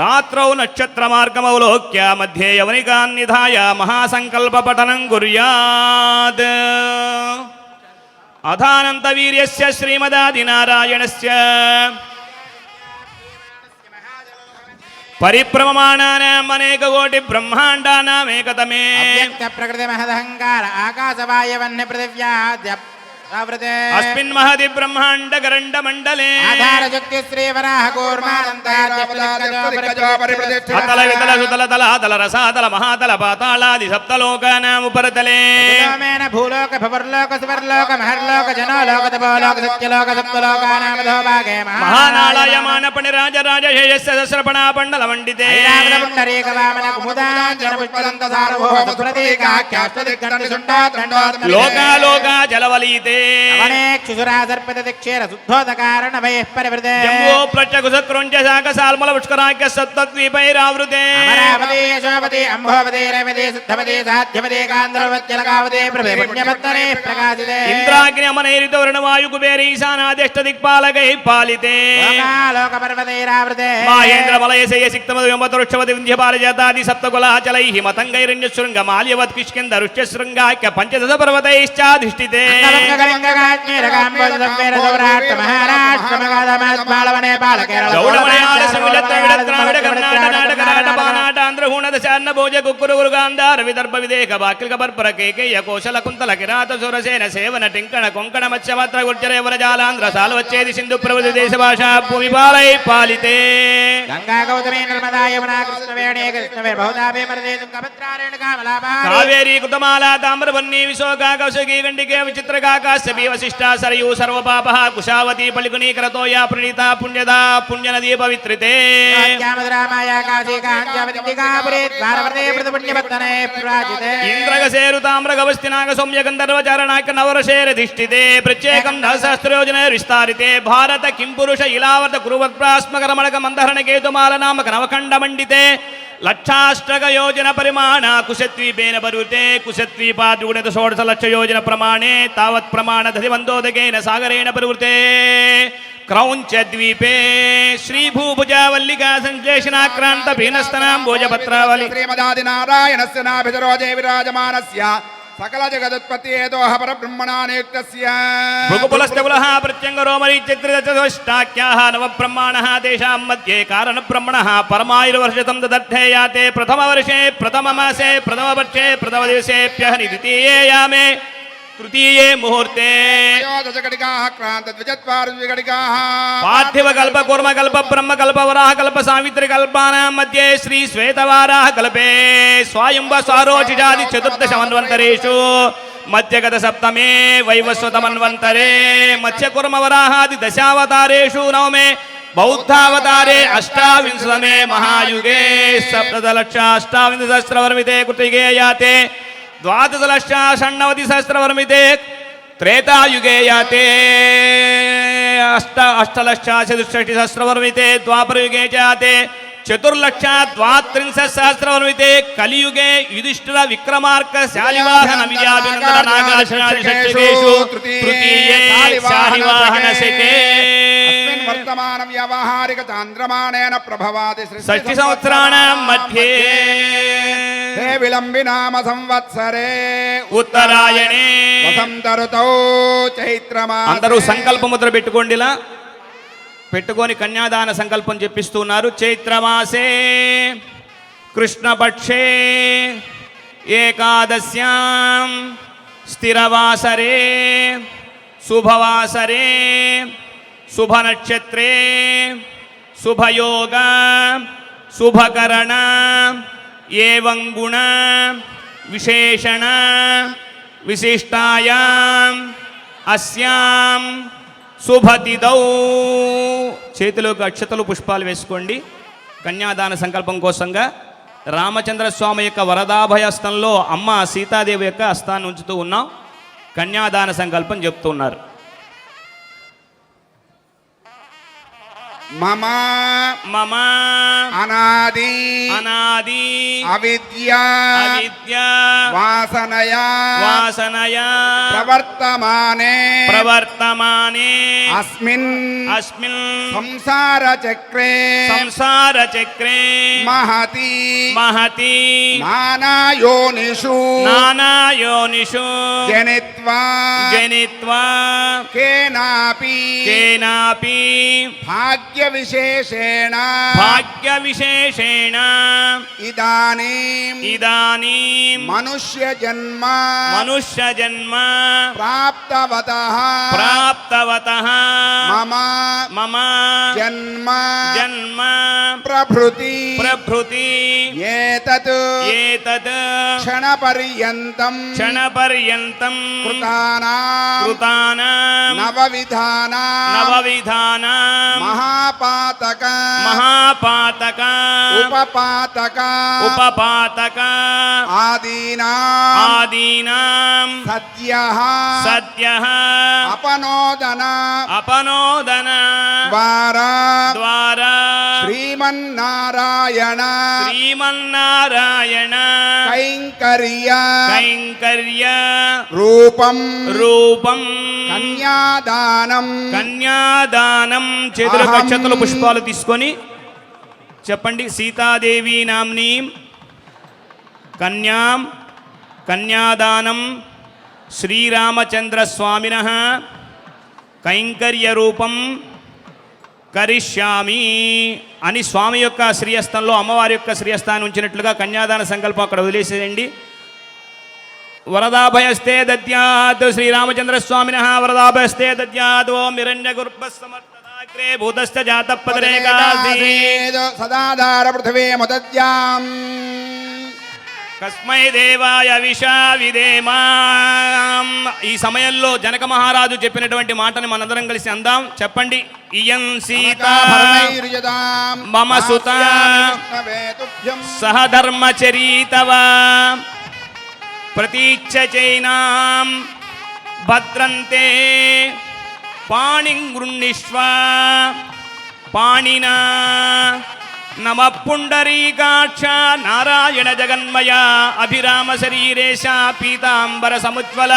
రాత్రౌ నక్షత్ర మార్గమవలోక్య మధ్యే యవనికాన్నిధాయ మహాసంకల్ప పఠనం కుర్యాత్. అధానంత వీర్యస్య శ్రీమదాదినారాయణస్య పరిభ్రమమాణానాం అనేక కోటి బ్రహ్మాండానామేకతమే. అవ్యక్త ప్రకృతి మహదహంకార ఆకాశవాయవన్య పృథివ్యాద్య ఆవృతే. అస్మిన్ మహది బ్రహ్మాండ గరండ మండలే ఆధార శక్తి శ్రీ వరాహ అతల వితల సుతల తల తల రసాతల మహాతల పాతాళాది సప్తలోకానాం ఉపరితలే. కూర్మాన భూలోక భవర్లోక సువర్లోక మహర్లోక జనోలోక తపోలోక సత్యలోక సప్తలోకానాం అధోభాగే మహానాళయమాన పణి రాజరాజ శేషస్య సహస్రపణ పండల మండితే. ఐరావత పుండరీక వామన కుముదాంజన పుష్పదంత సార్వభౌమ సురదీకాఖ్యాష్టదిగ్గండ సుండాత్రండోత్ లోకాలోక జలవలీతే అవనేక్షుసురా సర్పద దిక్షేర శుద్ధోదకారణ భయః పరివృతే. జంబో ప్రత్యకుశక్రుంచ శాఖ సాల్మల పుష్కరాఖ్య సప్తద్వీపైరావృతే. అమరావతి యశోవతి అంభోవతి రేవతి సిద్ధవతి సాధ్యవతి కాంధ్రవతి జలగావతి ప్రభే పుణ్యపత్తనే ప్రకాశితే. ఇంద్రాగ్ని అమనైరిత వరుణవాయు కుబేర ఈశానాదిష్ట దిక్పాలకై పాలితే. లోకాలోక పర్వతైరావృతే. మాహేంద్ర మలయశయ సిక్తమధుమతరుక్షవతి వింధ్యపారిజాతాది సప్తకులాచలైః మతంగైరణ్యశృంగ మాల్యవత్ కిష్కింద రుష్యశృంగాఖ్య పంచదశ పర్వతైశ్చాధిష్ఠితే. మహారాష్ట్ర గౌడమలయాళ సంవిలత్త విడత్రావిడ కర్ణాట నాటక నాట పానాట ఆంధ్ర హూణదశాన్న భోజ కుక్కురు గురుగాంధార విదర్భ విదేక వాక్లిక పర్పర కేకేయ కోశల కుంతల కిరాత సురసేన సేవన టింకణ కొంకణ మత్స్యమాత్ర గుర్జరేవర జాలాంధ్ర సాల్వచ్చేది సింధు ప్రవృతి దేశ భాషా భూమి పాలై పాలితే గంగా గౌతమి నర్మదా యమునా కృష్ణవేణి కృష్ణవే బహుదాభే మరదే తుంగభద్రారేణ కామలాపారే కావేరీ కృతమాలా తామ్రవన్నీ విశోకా కౌశకీ గండికే విచిత్రకా కాశ్యపీ వశిష్ఠా సరయూ సర్వపాప కుశావతి పలికునీకరతోయా ప్రణీత పుణ్యదా పుణ్యనదీ పవిత్రితే రామాయ కాశీ కాంచావతికాపురే ద్వారవదే ప్రతిపుణ్యవర్ధనే ప్రాజితే ఇంద్రగసేరు తామ్రగవస్తినాగ సౌమ్య గంధర్వ చారణాక నవరశేరధిష్ఠితే ప్రత్యేకం సహస్రయోజన విస్తారితే భారత కింపురుష ఇలావర్త కురువత్ప్రాస్మకరమణక మందహరణ కేతుమాల నామక నవఖండ మండితే లక్షాష్టక యోజన పరిమాణ కుశద్వీపేన పరుతే కుశద్వీపాద్గుణిత షోడశ లక్ష యోజన ప్రమాణే తావత్ ప్రమాణ దధివంతోదకేన సాగరేణ పరివృతే క్రౌంచ ద్వీపే శ్రీభూభుజావల్లికా సంశ్లేషణాక్రాంత భీనస్తనాం భోజపత్రావళి శ్రీమదాది నారాయణస్య నాభిధరోజే విరాజమానస్య సకల జగదుత్పత్తియేతోహ పరబ్రహ్మణానియుక్తస్య భృగుపులస్తకులః ప్రత్యంగరోమరీచిత్రిదశష్టాఖ్యాः నవబ్రహ్మాణः తేషాం మధ్యే కారణబ్రహ్మణः పరమాయుర్వర్షతం దదర్థే యాతే ప్రథమవర్షే ప్రథమమాసే ప్రథమపక్షే ప్రథమదివసేభ్యः ద్వితీయే యామే తృతీయే ముహూర్తే యోదశకటికాః క్రాంతద్విచత్వారద్వికటికాః పార్థివ కల్ప కూర్మ కల్ప బ్రహ్మ కల్ప వరాహ కల్ప సావిత్రి కల్పానాం మధ్యే శ్రీ శ్వేతవారాహ కల్పే స్వయంభ స్వారోచిజాది చతుర్దశ మన్వంతరేషు మధ్యగత సప్తమే వైవస్వతమన్వంతరే మత్స్య కూర్మ వరాహాది దశావతారేషు నవమే బౌద్ధావతారే అష్టావింశతమే మహాయుగే సప్తదలక్ష అష్టావింశసహస్రవర్మితే కృతిగే యాతే ద్వాదశలక్ష షణ్ణవతి సహస్రవర్మితే త్రేతాయుగే యాతే అష్టలక్ష చతుష్షష్టి సహస్రవర్మితే ద్వాపరయుగే జాతే చతుర్లక్ష ద్వాత్రింశత్ సహస్రవర్మితే కలియుగే యుధిష్ఠిర విక్రమార్క శాలివాహన విద్యాభినందన నాగార్జునాదిషట్కేషు తృతీయే శాలివాహన శకే అస్మిన్ వర్తమాన వ్యవహారిక చాంద్రమాణేన ప్రభవాది షష్ఠి సంవత్సరాణం మధ్యే హే విలంబినామ సంవత్సరే ఉత్తరాయణే వసంత ఋతౌ చైత్రమాసే అందరూ సంకల్ప ముద్ర పెట్టుకోండిలా పెట్టుకొని కన్యాదాన సంకల్పం చెప్పిస్తున్నారు. చైత్రమాసే కృష్ణపక్షే ఏకాదశ్యాం స్థిరవాసరే శుభవాసరే శుభనక్షత్రే శుభయోగ శుభకరణ ఏవం గుణ విశేషణ విశిష్టాయాం అస్యాం శుభతిథౌ చేతిలోకి అక్షతలు పుష్పాలు వేసుకోండి. కన్యాదాన సంకల్పం కోసంగా రామచంద్ర స్వామి యొక్క వరదాభయస్థంలో అమ్మ సీతాదేవి యొక్క హస్తాన్ని ఉంచుతూ ఉన్నాం. కన్యాదాన సంకల్పం చెప్తున్నారు. మమ మమ అనాది అనాది అవిద్య అవిద్య వాసనయా వాసనయా ప్రవర్తమానే ప్రవర్తమానే అస్మిన్ అస్మిన్ సంసార చక్రే సంసార చక్రే మహతి మహతి నానాయోనిషు నానాయోనిషు జనిత్వా జనిత్వా కేనాపి కేనాపి భాగ్య విశేషేణ భాగ్య విశేషేణ ఇదానీం ఇదానీం మనుష్య జన్మ మనుష్య జన్మ ప్రాప్తవతః ప్రాప్తవతః మమ మమ జన్మ జన్మ ప్రభృతి ప్రభృతి ఏతత్ ఏతత్ క్షణపర్యంతం క్షణపర్యంతం కృతానాం కృతానాం నవవిధానాం నవవిధానాం మహాపాతక మహాపాతక ఉపపాతక ఉపపాతక ఆదీనాం ఆదీనాం సద్యః సద్యః అపనోదన అపనోదన ద్వారా ద్వారా శ్రీమన్నారాయణ శ్రీమన్నారాయణ కైంకర్య కైంకర్య రూపం రూపం కన్యాదానం కన్యాదానం చేతుల అక్షతలు పుష్పాలు తీసుకొని చెప్పండి. సీతాదేవి నామ్నీం కన్యాం కన్యాదానం శ్రీరామచంద్ర స్వామినః కైంకర్య రూపం కరిష్యామి అని స్వామి యొక్క శ్రీయస్థంలో అమ్మవారి యొక్క శ్రీయస్థాన్ని ఉంచినట్లుగా కన్యాదాన సంకల్పం అక్కడ వదిలేసేయండి. వరదాభయస్తే దద్యాత్ శ్రీరామచంద్ర స్వామిన వరదాభయస్తే దద్యాత్ ఓం హిరణ్యగర్భస్సమర్థదాగ్రే భూతస్థ జాతపదరేకాసి సదాధార పృథివీ ముదద్యాం కస్మై దేవాయ విషా విదేమా. ఈ సమయంలో జనక మహారాజు చెప్పినటువంటి మాటని మనందరం కలిసి అందాం. చెప్పండి. ఇయం సీత మమ సుత సహధర్మచరీతవ ప్రతీచ్ఛ చైనాం భద్రంతే పాణిం గృణ్ణిష్వ పాణినా నమ పుండరీకాక్ష నారాయణ జగన్మయ అభిరామ శరీరేశ పీతాంబర సముజ్వల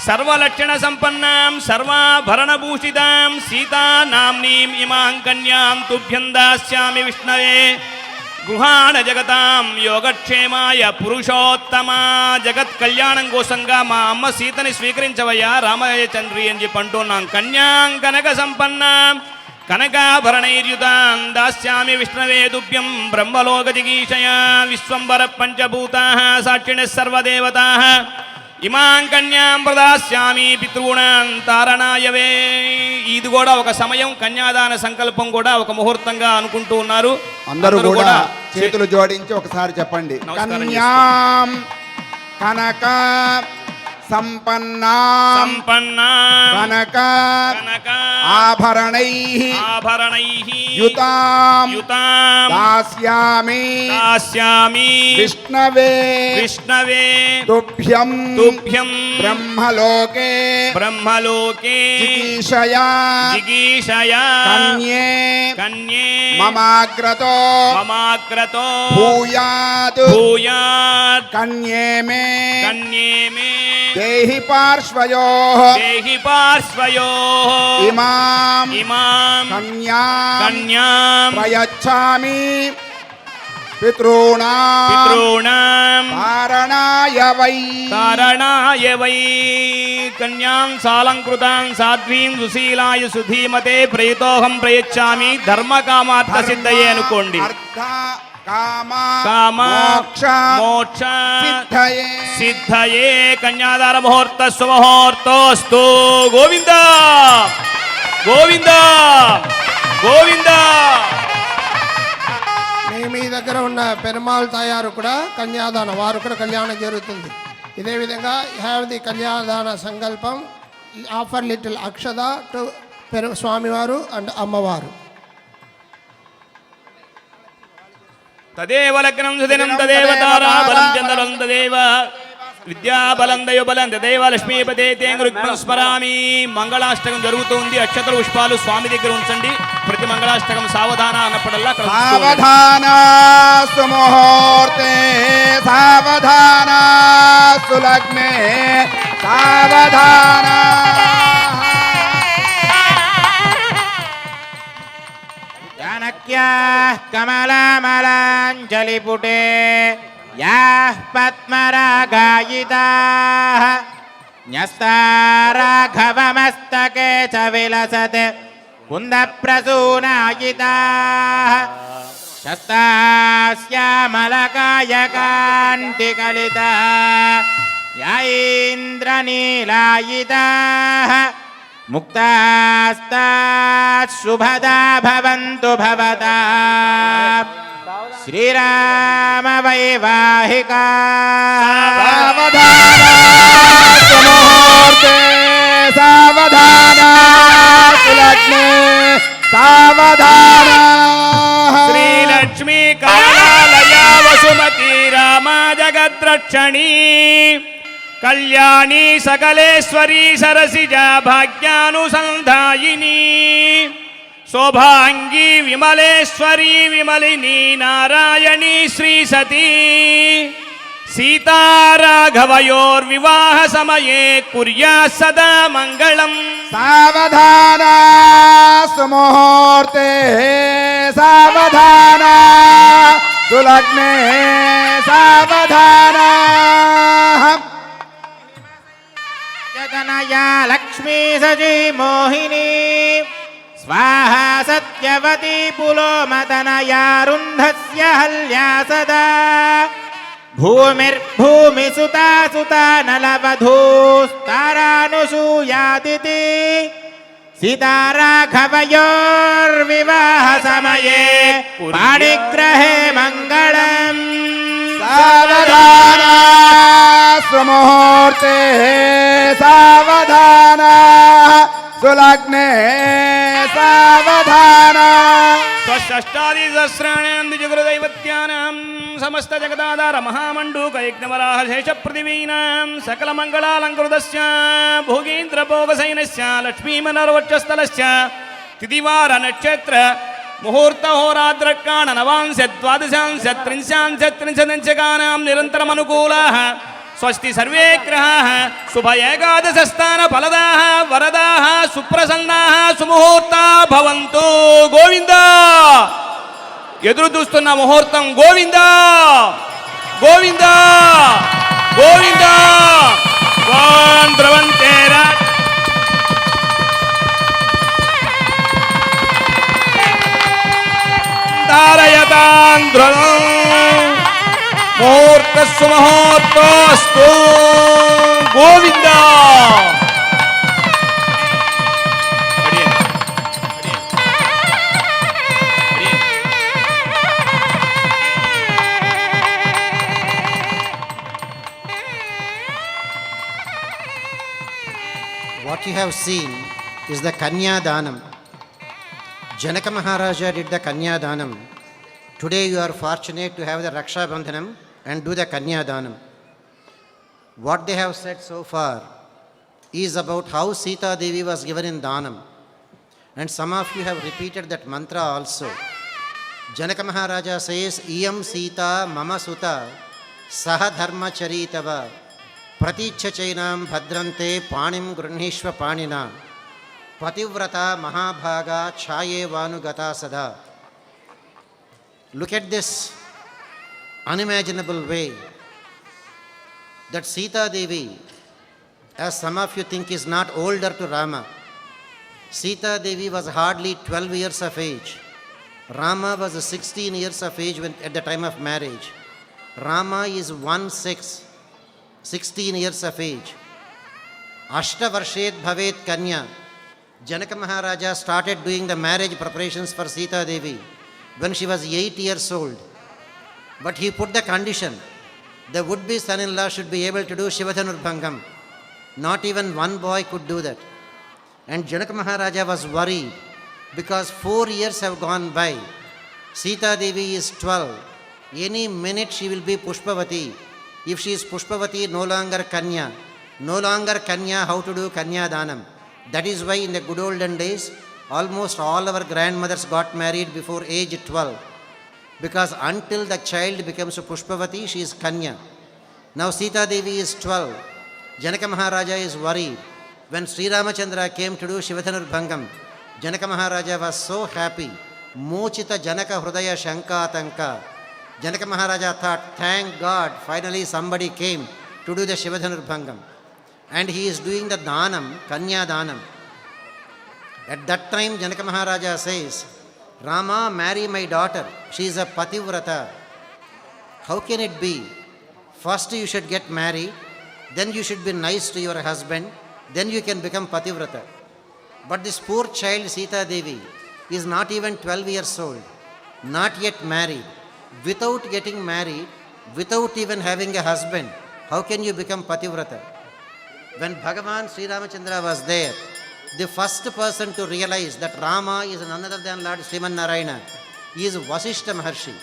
సర్వలక్షణ సంపన్నాం సర్వాభరణభూషితాం సీతానామ్నీం ఇమాం కన్యాం తుభ్యం దాస్యామి విష్ణవే గృహాణ జగతాం యోగక్షేమాయ పురుషోత్తమ. జగత్ కళ్యాణం కోసంగా మా అమ్మ సీతని స్వీకరించవయ్యా రామయ్య చంద్రి అని చెప్పి అంటున్నాం. కన్యాం కనక సంపన్నాం కనకాభరణైర్యుతాం దాస్యామి విష్ణవే తుభ్యం బ్రహ్మలోక జిగీషయా విశ్వంబర పంచభూతాః సాక్షిణః సర్వదేవతాః ఇమాం కన్యాం ప్రదాస్యామి పితॄణాం తారణాయవే. ఇది కూడా ఒక సమయం. కన్యాదాన సంకల్పం కూడా ఒక ముహూర్తంగా అనుకుంటూ ఉన్నారు. అందరూ కూడా చేతులు జోడించి ఒకసారి చెప్పండి. నమస్కారం కన్యాం కనక సంపన్నా సంపన్నా కనక కనక ఆభరణైః యుతాం యుతాం దాస్యామి దాస్యామి విష్ణవే విష్ణవే తుభ్యం తుభ్యం బ్రహ్మలోకే బ్రహ్మలోకే జిగీషయా జిగీషయా కన్యే కన్యే మమాగ్రతో మమాగ్రతో భూయాత్ భూయాత్ కన్యే మే కన్యే మే దేహి పార్శ్వయోః దేహి పార్శ్వయోః ఇమాం ఇమాం కన్యాం కన్యాం ప్రయచ్ఛామి పితॄణాం పితॄణాం కారణాయ వై కారణాయ వై కన్యాం సాలంకృతాం సాధ్వీం సుశీలాయ సుధీమతే ప్రయుతోహం ప్రయచ్ఛామి ధర్మకామార్థ సిద్ధయే అనుకోండి. అర్థ కామ కామ మోక్ష మోక్ష సిద్ధయే సిద్ధయే కన్యాదాన ముహూర్త సుముహూర్తోస్తు. గోవింద గోవింద గోవింద. మీ దగ్గర ఉన్న పెరుమాళ్ తయారు కూడా కన్యాదాన వారు కూడా కళ్యాణం జరుగుతుంది. ఇదే విధంగా హ్యావ్ ది కన్యాదాన సంకల్పం ఆఫర్ లిటిల్ అక్షద టు స్వామివారు అండ్ అమ్మవారు. తదేవ లగ్నం సుదినం తదేవ తారాబలం చంద్రం తదేవ విద్యాబలం దయోబలం తదేవ లక్ష్మీపతే రుక్మం స్మరామి. మంగళాష్టకం జరుగుతుంది. అక్షతల పుష్పాలు స్వామి దగ్గర ఉంచండి. ప్రతి మంగళాష్టకం సావధాన అన్నప్పుడల్లా సావధాన సుముహూర్తే సావధాన సులగ్నే సావధాన. జానక్యాః కమలమలాంజలిపుటే యాః పద్మరాగాయితాః న్యస్తా రాఘవమస్తకే చ విలసతే కుందప్రసూనాయితాః శస్తాశ్యామలకాయకాంతికలితా యాయింద్రనీలాయితాః ముక్తాస్తాత్ శుభదా భవంతు భవతా శ్రీరామ వైవాహికా. ముహూర్తే సావధాన సులగ్నే సావధాన. శ్రీలక్ష్మీ కమలాలయా వసుమతి రామా జగద్రక్షణీ కళ్యాణి సకలేశ్వరీ సరసిజా భాగ్యానుసంధాయిని శోభాంగి విమలేశ్వరీ విమలిని నారాయణీ శ్రీ సతీ సీతారాఘవయోర్వివాహ సమయే కుర్యాత్ సదా మంగళం. సావధాన సుముహూర్తే సావధాన సులగ్నే సావధాన. జగనయా లక్ష్మీ సజీ మోహిని स्वाहा सत्यवती पुलोमतनयारुन्धस्य हल्या सदा भूमिर्भूमिसुता सुता नलवधूस्तारानुसूयादिति सीता राघवयोर्विवाह समये पाणिग्रहे मङ्गलम् सावधान सुमुहूर्ते सावधान सुलग्ने सावधान स्वष्टादिसहस्राणां द्विजगुरुदैवत्यानां समस्तजगदाधार महामण्डूक यज्ञवराह शेषपृथिवीनां सकलमङ्गलालङ्कृतस्य भोगीन्द्रभोगसैनस्य लक्ष्मीमनर्वक्षस्थलस्य तिथिवारनक्षत्र मुहूर्तहोराद्रकाण नवांशत् द्वादशांशत् त्रिंशांशत् त्रिंशदंशकानां निरन्तरमनुकूलाः स्वस्ति सर्वे ग्रहाः शुभ एकादशस्थान फलदाः वरदाः सुप्रसन्नाः सुमुहूर्ता भवन्तु गोविन्द ఎదురు చూస్తున్న ముహూర్తం గోవింద గోవింద గోవింద ఓం ద్రవంతేర ధారయతాంధ్రం ముహూర్తస్సు ముహూర్తోస్తు Govinda What you have seen is the Kanya Danam. Janaka Maharaja did the Kanya Danam. Today you are fortunate to have the Raksha Bandhanam and do the Kanya Danam. What they have said so far is about how Sita Devi was given in Danam. And some of you have repeated that mantra also. Janaka Maharaja says, Iyam Sita Mama Suta Saha Dharma Charitava Praticha Chainam Bhadrante Panim Grunhishva Panina Pativrata Mahabhaga Chaye Vanugata Sada. Look at this unimaginable way that Sita Devi, as some of you think, is not older to Rama. Sita Devi was hardly 12 years of age. Rama was 16 years of age at the time of marriage. Rama is 16 years of age. Ashta Varshet Bhavet Kanya. Janaka Maharaja started doing the marriage preparations for Sita Devi when she was 8 years old. But he put the condition, the would-be son-in-law should be able to do Shivadhanurabhangam. Not even one boy could do that. And Janaka Maharaja was worried because 4 years have gone by. Sita Devi is 12. Any minute she will be Pushpavati. If she is Pushpavati, no longer Kanya. No longer Kanya, how to do Kanya Danam. That is why in the good olden days, almost all our grandmothers got married before age 12. Because until the child becomes a Pushpavati, she is Kanya. Now Sita Devi is 12. Janaka Maharaja is worried. When Sri Ramachandra came to do Shivadhanurabhangam, Janaka Maharaja was so happy. Mochita Janaka Hrudaya Shanka Tanka. Janaka Maharaja thought, thank God, finally somebody came to do the Shivadhanurabhangam. And he is doing the Danam, Kanya Danam. At that time, Janaka Maharaja says, Rama, marry my daughter. She is a Pativrata. How can it be? First you should get married, then you should be nice to your husband, then you can become Pativrata. But this poor child, Sita Devi, is not even 12 years old, not yet married. Without getting married, without even having a husband, how can you become Pativrata? When Bhagavan Sri Ramachandra was there, the first person to realize that Rama is none other than Lord Sriman Narayana is Vasishta Maharshi.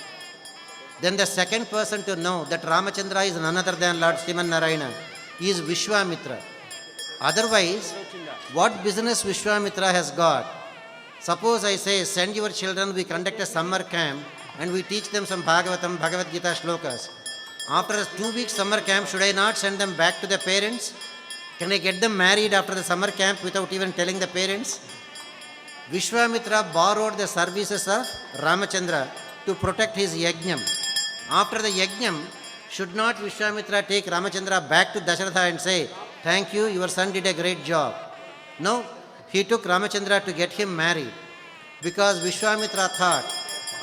Then the second person to know that Ramachandra is none other than Lord Sriman Narayana is Vishwamitra. Otherwise, what business Vishwamitra has got? Suppose I say, send your children, we conduct a summer camp and we teach them some Bhagavatam, Bhagavad Gita shlokas. After a 2 week summer camp, should I not send them back to the parents? Can I get them married after the summer camp without even telling the parents? Vishwamitra borrowed the services of Ramachandra to protect his yajnam. After the yajnam, should not Vishwamitra take Ramachandra back to Dasharatha and say, thank you, your son did a great job? No, he took Ramachandra to get him married. because Vishwamitra thought,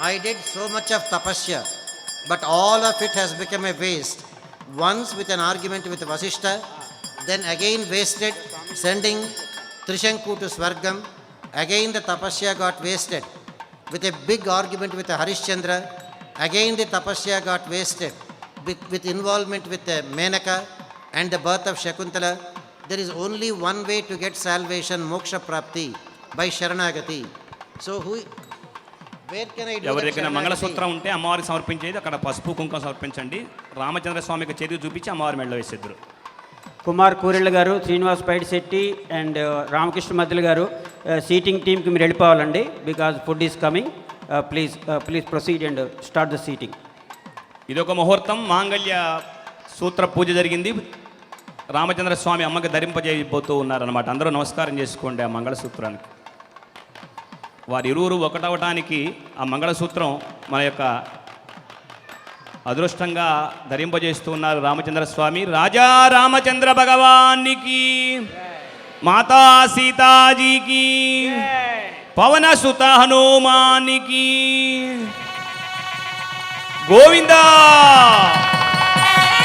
I did so much of tapasya, but all of it has become a waste. Once with an argument with Vasishta, then again wasted, sending Trishanku to Swargam. Again the tapasya got wasted. With a big argument with Harishchandra, again the tapasya got wasted. With involvement with Menaka and the birth of Shakuntala, there is only one way to get salvation, moksha prapti, by Sharanagati. So where can I do ఎవరి that దగ్గర Sharanagati? మంగళసూత్రం ఉంటే అమ్మవారికి సమర్పించేది అక్కడ పసుపు కుంకుమ సమర్పించండి. రామచంద్ర స్వామికి చేతి చూపించి అమ్మవారి మెడలో వేసేద్దరు. కుమార్ కూరెళ్ళ గారు, శ్రీనివాస్ పైడిశెట్టి అండ్ రామకృష్ణ మద్దుల గారు సీటింగ్ టీమ్కి మీరు వెళ్ళిపోవాలండి. Because food is coming. Please proceed and start the seating. ఇదొక ముహూర్తం. మాంగళ్య సూత్ర పూజ జరిగింది. రామచంద్ర స్వామి అమ్మకి ధరింపజేయబోతూ ఉన్నారన్నమాట. అందరూ నమస్కారం చేసుకోండి ఆ మంగళసూత్రానికి. వారి ఇరువురు ఒకటవటానికి ఆ మంగళసూత్రం మన యొక్క అదృష్టంగా ధరింపజేస్తూ ఉన్నారు రామచంద్ర స్వామి. రాజా రామచంద్ర భగవానికి, మాతా సీతాజీకి, పవన సుత హనుమానికి గోవిందా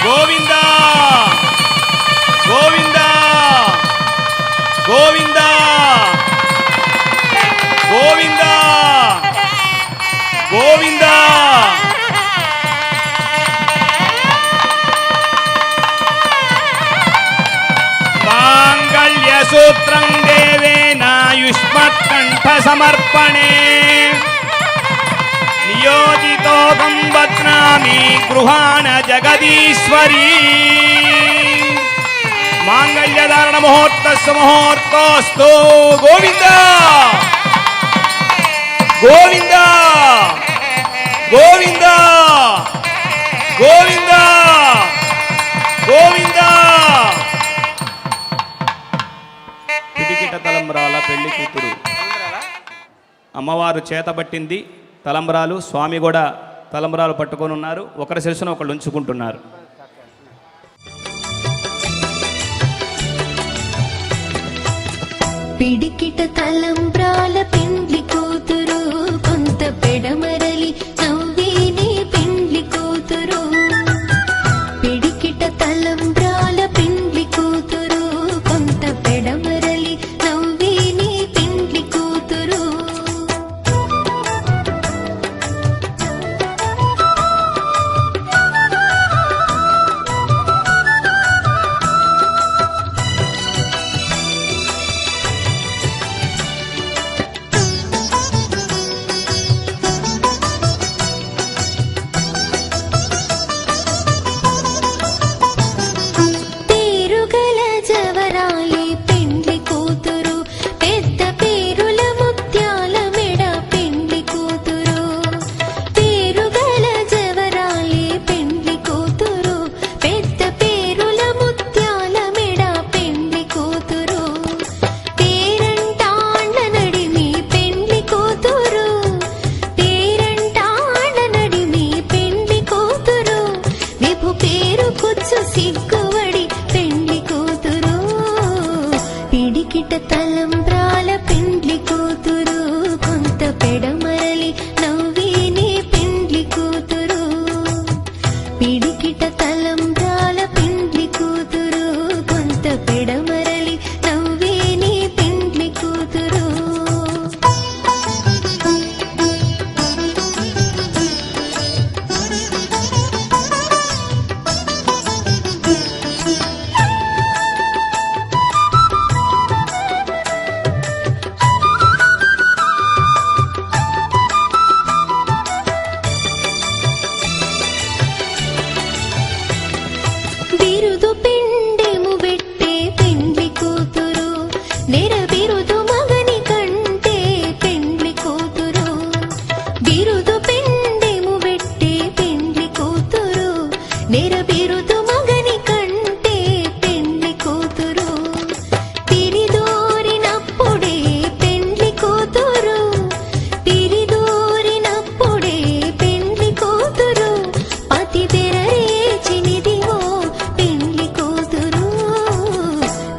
గోవిందా గోవిందా గోవిందా గోవిందా గోవిందా. మాంగళ్య సూత్రం దేవేన యుష్మత్కంఠ సమర్పణే నియోజితోకం బధ్నామి గృహాణ జగదీశ్వరీ. మాంగళ్యధారణ ముహూర్తోస్తు. గోవిందా గోవిందా గోవిందా గోవిందా గోవిందా. పిడికిట తలంబ్రాల పెళ్లి కూతురు అమ్మవారు చేతబట్టింది తలంబ్రాలు. స్వామి కూడా తలంబ్రాలు పట్టుకొని ఉన్నారు. ఒకరి శిరస్సును ఒకళ్ళు ఉంచుకుంటున్నారు. పిడికిట తలంబ్రాల పెండ్లి కూతురు, కొంత పెడమరలి నవ్విని పెండ్లి కూతురు. పిడికిట తలంబ్రాల పెండ్లి కూతురు, కొంత పెడమరలి నవ్విని పెండ్లి కూతురు.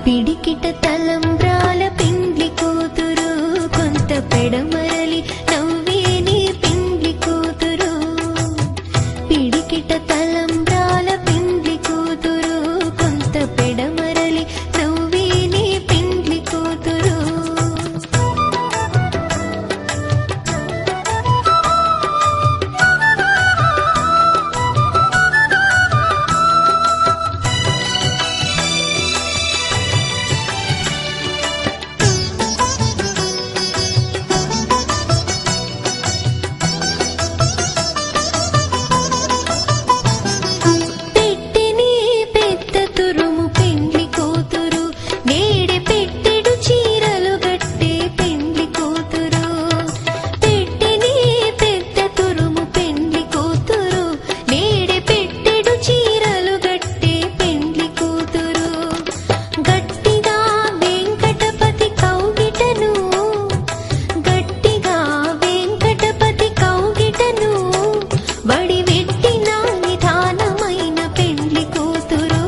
పిడికిట తలంబ్రాల పెండ్లి కూతురు, కొంత పెడమరలి తలంబ్రాల పెండ్లి కూతురు కొంత పెడమరలి నవ్వే నీ పెండ్లి కూతురు పెట్టిని పెద్ద తురుము పెండ్లి కూతురు నేడే పెట్టెడు చీరలు గట్టే పెండ్లి కూతురు పెట్టిని పెద్ద తురుము పెండ్లి కూతురు నేడే పెట్టెడు చీరలు గట్టే పెండ్లి కూతురు గట్టిగా వెంకటపతి కౌగిటను గట్టిగా వెంకటపతి కౌగిటను బడి వెట్టిన నిధానమైన పెండ్లి కూతురు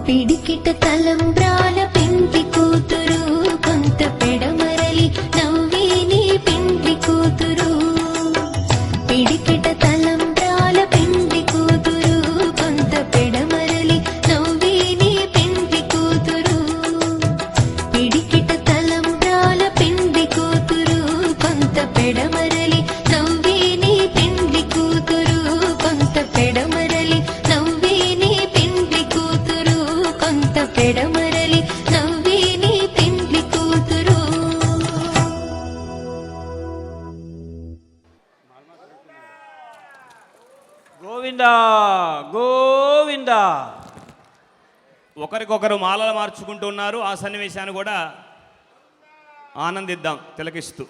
పిడికిట తలంబ్రాల పెండ్లి కూతురు కొంత పెడమరలి నవ్వే నీ పెండ్లి కూతురు పిడికిట తలంబ్రాల పెండ్లి కూతురు కొంత పెడమరలి నవ్వే నీ పెండ్లి కూతురు పిడికిట తలంబ్రాల పెండ్లి కూతురు కొంత పెడమరలి నవ్వే నీ పెండ్లి కూతురు కొంత పెడమరలి నవ్వే నీ పెండ్లి కూతురు కొంత పెడమరలి నవ్వే నీ పెండ్లి కూతురు గోవిందా గోవిందా. ఒకరికొకరు మాలలు మార్చుకుంటున్నారు. ఆ సన్నివేశాన్ని కూడా ఆనందిద్దాం తిలకిస్తూ.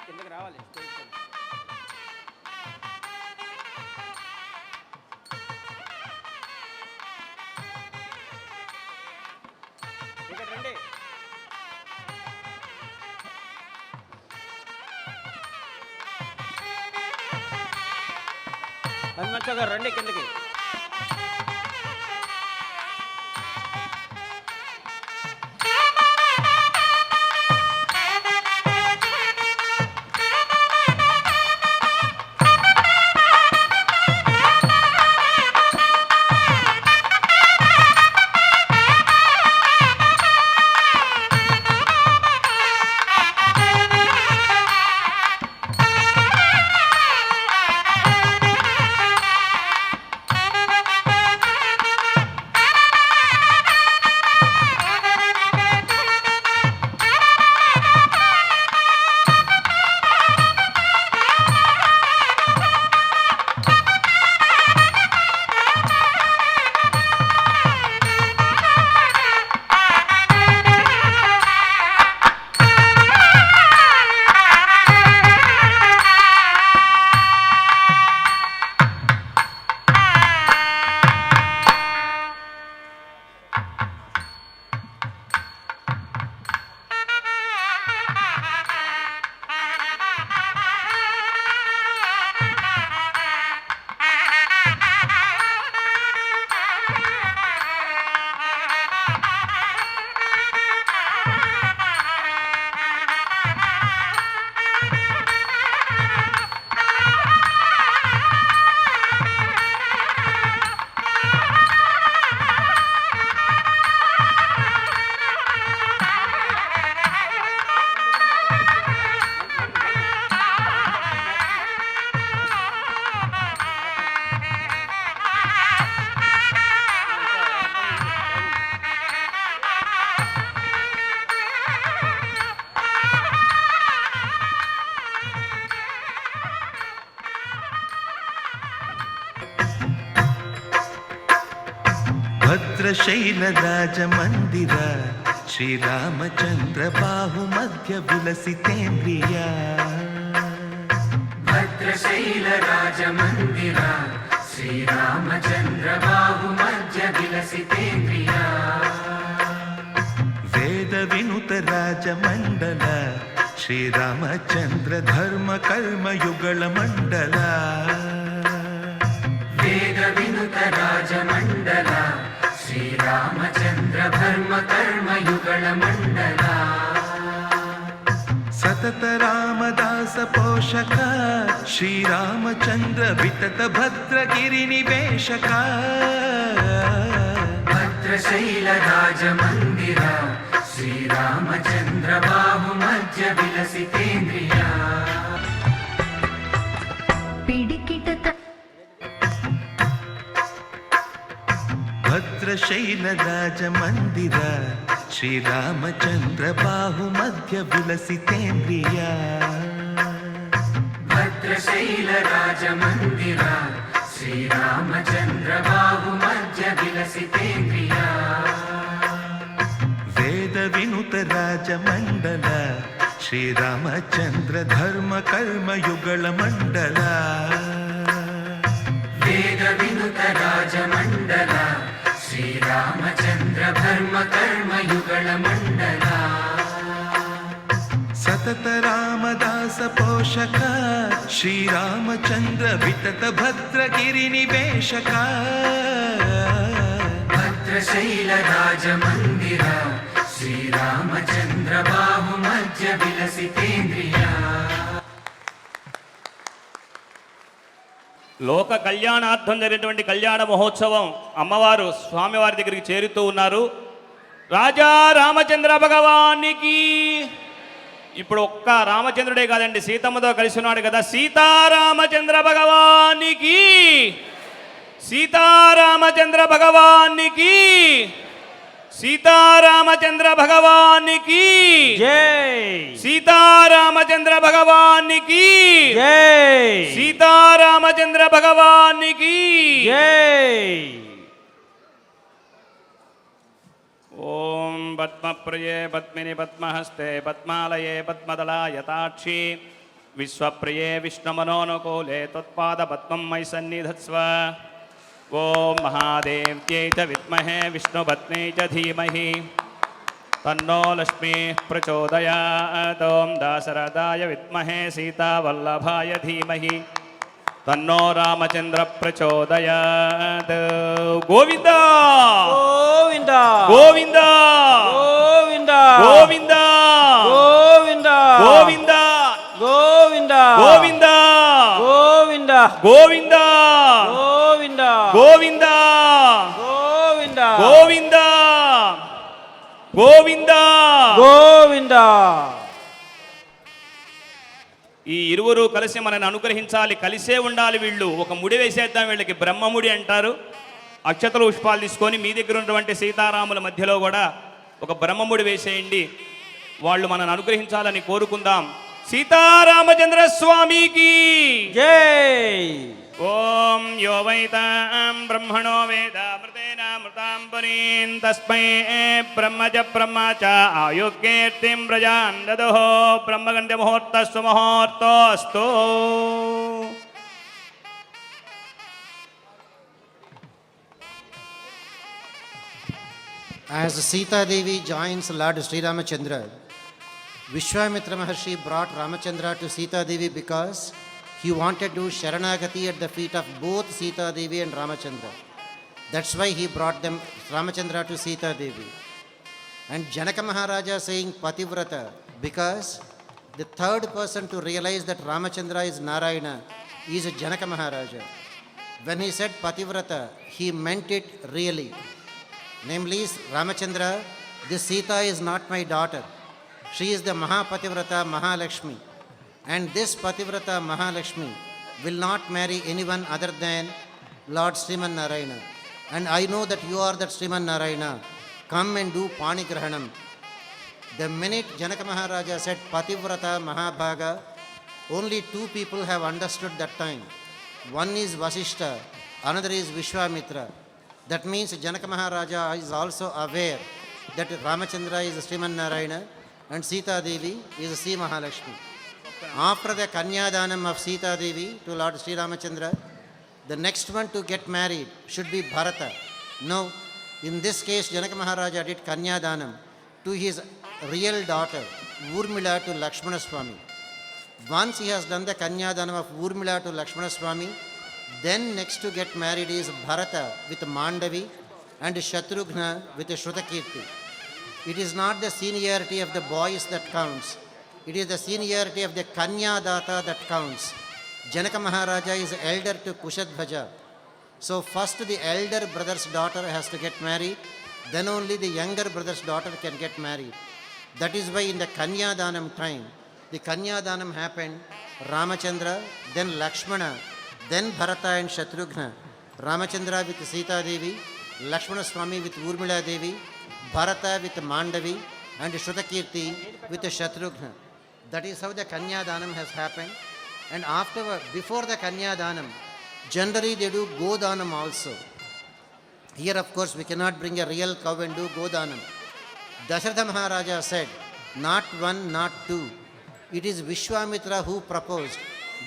కిందకి రావాలి ఇక్కడ రండి. హనుమంతరావు గారు రండి కిందకి. भद्रशैलराजमन्दिर श्रीरामचन्द्र बाहुमध्य विलसितेन्द्रिया भद्रशैलराजमन्दिर श्रीरामचन्द्र बाहुमध्य विलसितेन्द्रिया వేద వినుత రాజమండల శ్రీరామచంద్ర ధర్మ కర్మయుగళ మండల వేద వినుత రాజమండల శ్రీరామచంద్ర ధర్మ కర్మయుగళ మండల సతత రామదాస పోషక శ్రీరామచంద్ర వితత భద్రగిరి నివేశక భద్రశైల రాజమందిర శ్రీరామచంద్ర బాహు మధ్య విలసితేంద్రియ పిడికిట భద్రశైల రాజమందిర శ్రీరామచంద్ర బాహు మధ్య విలసితేంద్రియ భద్రశైల రాజమందిర శ్రీరామచంద్ర బాహు మధ్య విలసితేంద్రియ వేద వినుత రాజమండల శ్రీరామచంద్ర ధర్మ కర్మయుగళ మండల వేద వినుత రాజమండల శ్రీరామచంద్ర ధర్మ కర్మయుగళ మండల సతత రామదాస పోషక శ్రీరామచంద్ర వితత భద్రగిరి నివేశక భద్రశైల రాజమందిర శ్రీరామచంద్ర బాహు మధ్య విలసితేంద్రియ లోక కళ్యాణార్థం జరిగినటువంటి కళ్యాణ మహోత్సవం అమ్మవారు స్వామివారి దగ్గరికి చేరుతూ ఉన్నారు. రాజా రామచంద్ర భగవానికి ఇప్పుడు ఒక్క రామచంద్రుడే కాదండి, సీతమ్మతో కలిసి ఉన్నాడు కదా. సీతారామచంద్ర భగవానికి, సీతారామచంద్ర భగవానికి, సీతారామచంద్ర భగవానికి జై, సీతారామచంద్ర భగవానికి జై, సీతారామచంద్ర భగవానికి జై. ఓం పద్మప్రియే పద్మిని పద్మహస్తే పద్మాలయే పద్మదళాయతాక్షి విశ్వప్రియే విష్ణుమనోనుకూలే త్వత్పాద పద్మం మయి సన్నిధత్స్వ. ఓం మహాదేవ్యై చ విద్మహే విష్ణుపత్న్యై చ ధీమహి తన్నో లక్ష్మీ ప్రచోదయాత్. ఓం దాశరథాయ విద్మహే సీతావల్లభాయ ధీమహి తన్నో రామచంద్ర ప్రచోదయాత్. గోవింద గోవింద గోవింద గోవింద గోవింద గోవింద గోవింద గోవింద గోవింద గోవింద గోవింద గోవింద గోవింద గోవింద గోవింద గోవింద. గోవింద. ఈ ఇరువురు కలిసి మనని అనుగ్రహించాలి, కలిసే ఉండాలి. వీళ్ళు ఒక ముడి వేసేద్దాం, వీళ్ళకి బ్రహ్మముడి అంటారు. అక్షతలు పుష్పాలు తీసుకొని మీ దగ్గర ఉన్నటువంటి సీతారాముల మధ్యలో కూడా ఒక బ్రహ్మముడి వేసేయండి. వాళ్ళు మనని అనుగ్రహించాలని కోరుకుందాం. సీతారామచంద్ర స్వామికి జై. ఓం యో వైతాం బ్రహ్మణో వేదామృతేన మృతాం పురీం తస్మై బ్రహ్మజ బ్రహ్మ చ ఆయుర్కీర్తిం ప్రజాన్ దదోః బ్రహ్మగంధ ముహూర్తస్సు ముహూర్తోస్తు. As Sita Devi joins Lord Sri Ramachandra, Vishwamitra Maharshi brought Ramachandra to Sita Devi because he wanted to Sharanagati at the feet of both Sita Devi and Ramachandra. That's why he brought them, Ramachandra, to Sita Devi. And Janaka Maharaja saying Pativrata because the third person to realize that Ramachandra is Narayana is Janaka Maharaja. When he said Pativrata, he meant it really. Namely, Ramachandra, this Sita is not my daughter. She is the Mahapativrata Mahalakshmi. And this Pativrata Mahalakshmi will not marry anyone other than Lord Sriman Narayana. And I know that you are that Sriman Narayana. Come and do Panigrahanam. The minute Janaka Maharaja said Pativrata Mahabhaga, only two people have understood that time. One is Vasishta, another is Vishwamitra. That means Janaka Maharaja is also aware that Ramachandra is Sriman Narayana and Sita Devi is Sri Mahalakshmi. After the Kanyadanam of Sita Devi to Lord Sri Ramachandra, the next one to get married should be Bharata. No, in this case Janaka Maharaja did Kanyadanam to his real daughter, Urmila to Lakshmana Swami. Once he has done the Kanyadanam of Urmila to Lakshmana Swami, then next to get married is Bharata with Mandavi and Shatrughna with Shrutakirti. It is not the seniority of the boys that counts. It is the seniority of the Kanyadata that counts. Janaka Maharaja is elder to Kushadbhaja. So first the elder brother's daughter has to get married, then only the younger brother's daughter can get married. That is why in the Kanyadanam time, the Kanyadanam happened, Ramachandra, then Lakshmana, then Bharata and Shatrughna. Ramachandra with Sita Devi, Lakshmana Swami with Urmila Devi, Bharata with Mandavi, and Shrutakirti with Shatrughna. That is how the Kanyadanam has happened. And afterward, before the Kanyadanam, generally they do Godanam also. Here of course we cannot bring a real cow and do Godanam. Dasharatha Maharaja said, not one, not two. It is Vishwamitra who proposed.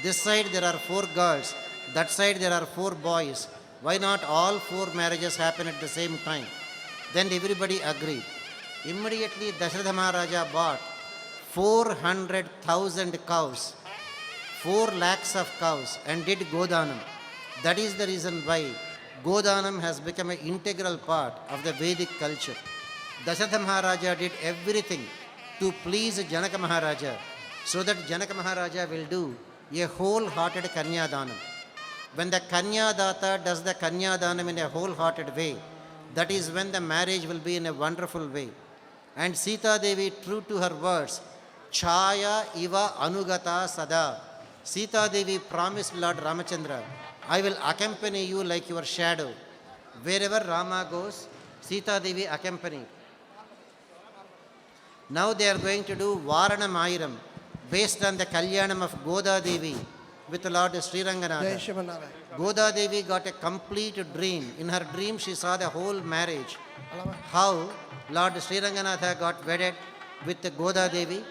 This side there are 4 girls, that side there are 4 boys. Why not all 4 marriages happen at the same time? Then everybody agreed. Immediately Dasharatha Maharaja bought 400,000 cows, 4 lakhs of cows, and did Godanam. That is the reason why Godanam has become an integral part of the Vedic culture. Dasharatha Maharaja did everything to please Janaka Maharaja, so that Janaka Maharaja will do a wholehearted Kanyadanam. When the Kanyadata does the Kanyadanam in a wholehearted way, that is when the marriage will be in a wonderful way. And Sita Devi, true to her words, Chaya iva anugata sada. Sita Devi promised Lord Ramachandra, I will accompany you like your shadow. Wherever Rama goes, Sita Devi accompanied. Now they are going to do Varanam Ayiram based on the Kalyanam of Goda Devi with Lord Sri Jai Ranganatha. Shivanarayan. Goda Devi got a complete dream. In her dream she saw the whole marriage. How Lord Sri Ranganatha got wedded with the Goda Devi.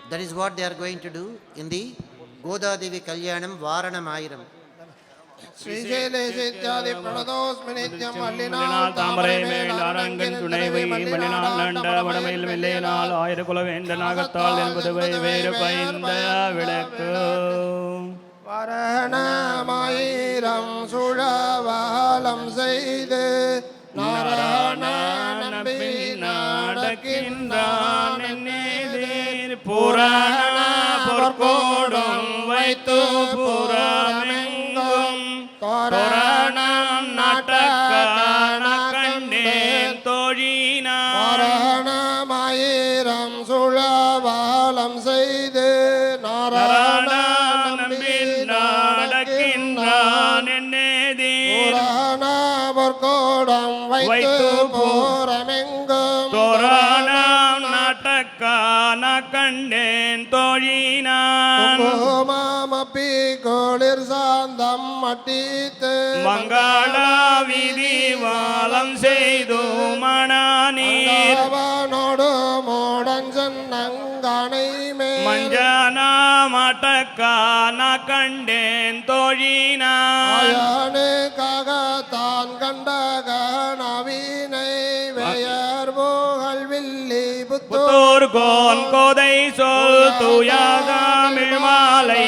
That is what they are going to do in the Goda Devi Kalyanam Varanam Ayiram. श्रीशैलेशेत्यादि प्रणतोऽस्मि नित्यं மல்லினால் தாமரை மேல் அரங்கன் துணைவை மல்லினால் நண்ட வடமையில் மெல்லினால் ஆயிரகுலவேந்த நாகத்தால் என்பதுவை வேறு பயந்த விளக்கு வரணமாயிரம் சுழவாலம் செய்து நாராயண நம்பி நடக்கின்றான் என்னேதீர் புராண பொற்கோடும் வைத்து புறமெங்கும் தோரணம் நாட்டக்கான கண்டேன் தோழினான் வரணமாயிரம் சுழவாலம் செய்து நாராயண நம்பி நடக்கின்றான் என்னேதீர் புராண பொற்கோடம் வைத்து போரமெங்கும் தோரணம் நாட்டக்கான கண்டேன் தோழினான் மாமப்பி கோளிர் சாந்தம் மட்டித்து மங்கள விதி வாலம் செய்து மணானீர் அவனோடு மூடன் சென்னங்கனை மேல் மஞ்சன மட்டக்கான கண்டேன் தோழினான் ஆயானுக்காக தான் கண்ட கனவினை வெயர் புகழ் வில்லி புத்தூர் கோன் கோதை சொல் தூயாதாமிழ் மாலை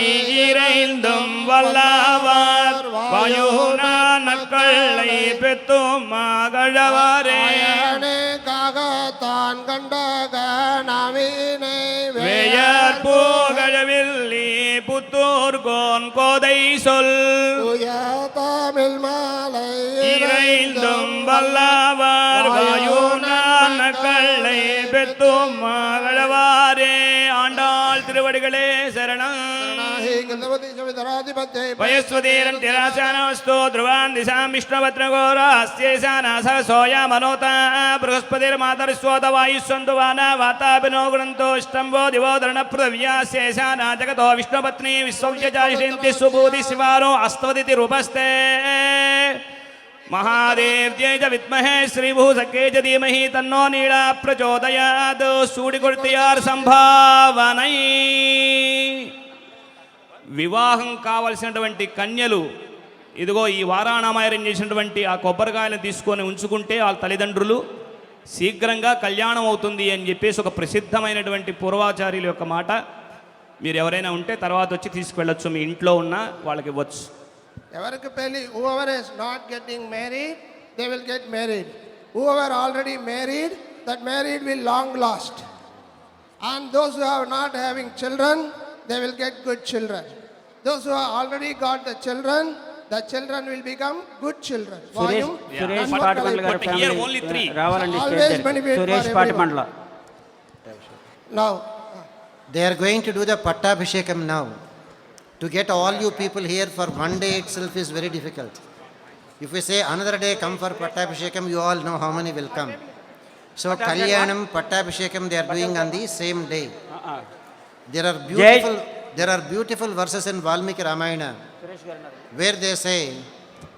இறைந்தும் வல்லவர் வாயுனான கள்ளை பெத்தும் மகளவரே ஆயானுக்காக தான் கண்ட கனவினை வேயர் புகழவில்லி புத்தூர் கோன் கோதை சொல் தமிழ் மாலை இறைந்தும் வல்லவர் வாயுனான கள்ளை பெத்தும் மகளவாரே ஆண்டாள் திருவடிகளே சரணம் வயஸ்வதீரம் திராசானவஸ்து ध्रुवान् दिशां विष्णुभद्रघोरास्यैशानासः सोया मनोता बृहस्पतिर्मातरिस्वोत वायुस्वन्दुवाना वातापिनो गुणन्तो इष्टम्बो दिवो धरणपृथिव्यास्यैशाना जगतो विष्णुपत्नी विश्वव्यजायिषन्ति सुबूधि शिवानो अस्तवदिति रूपस्ते महादेव जय च विद्महे श्रीभूसके च धीमहि तन्नो नीला प्रचोदयात् सूडिकुर्तियार संभावनै వివాహం కావలసినటువంటి కన్యలు ఇదిగో ఈ వారాణామాయరం చేసినటువంటి ఆ కొబ్బరికాయలను తీసుకొని ఉంచుకుంటే వాళ్ళ తల్లిదండ్రులు శీఘ్రంగా కళ్యాణం అవుతుంది అని చెప్పేసి ఒక ప్రసిద్ధమైనటువంటి పూర్వాచార్యుల యొక్క మాట. మీరు ఎవరైనా ఉంటే తర్వాత వచ్చి తీసుకువెళ్ళొచ్చు, మీ ఇంట్లో ఉన్న వాళ్ళకి ఇవ్వచ్చు. ఎవరికి పెళ్ళి, whoever is not getting married, they will get married. Whoever already married, that married will long last. And those who are not having children, they will get good children. Those who have already got the children will become good children. Suresh Nanu Patibandla గారి But here only family three. రావాలండి Always stage దగ్గరికి. benefit for Suresh everyone. Patibandla. Now, They are going to do the Pattabhishekam now. To get all you people here for one day itself is very difficult. If we say another day come for Pattabhishekam, you all know how many will come. So Kalyanam, Pattabhishekam they are doing on the same day. There are beautiful verses in Valmiki Ramayana where they say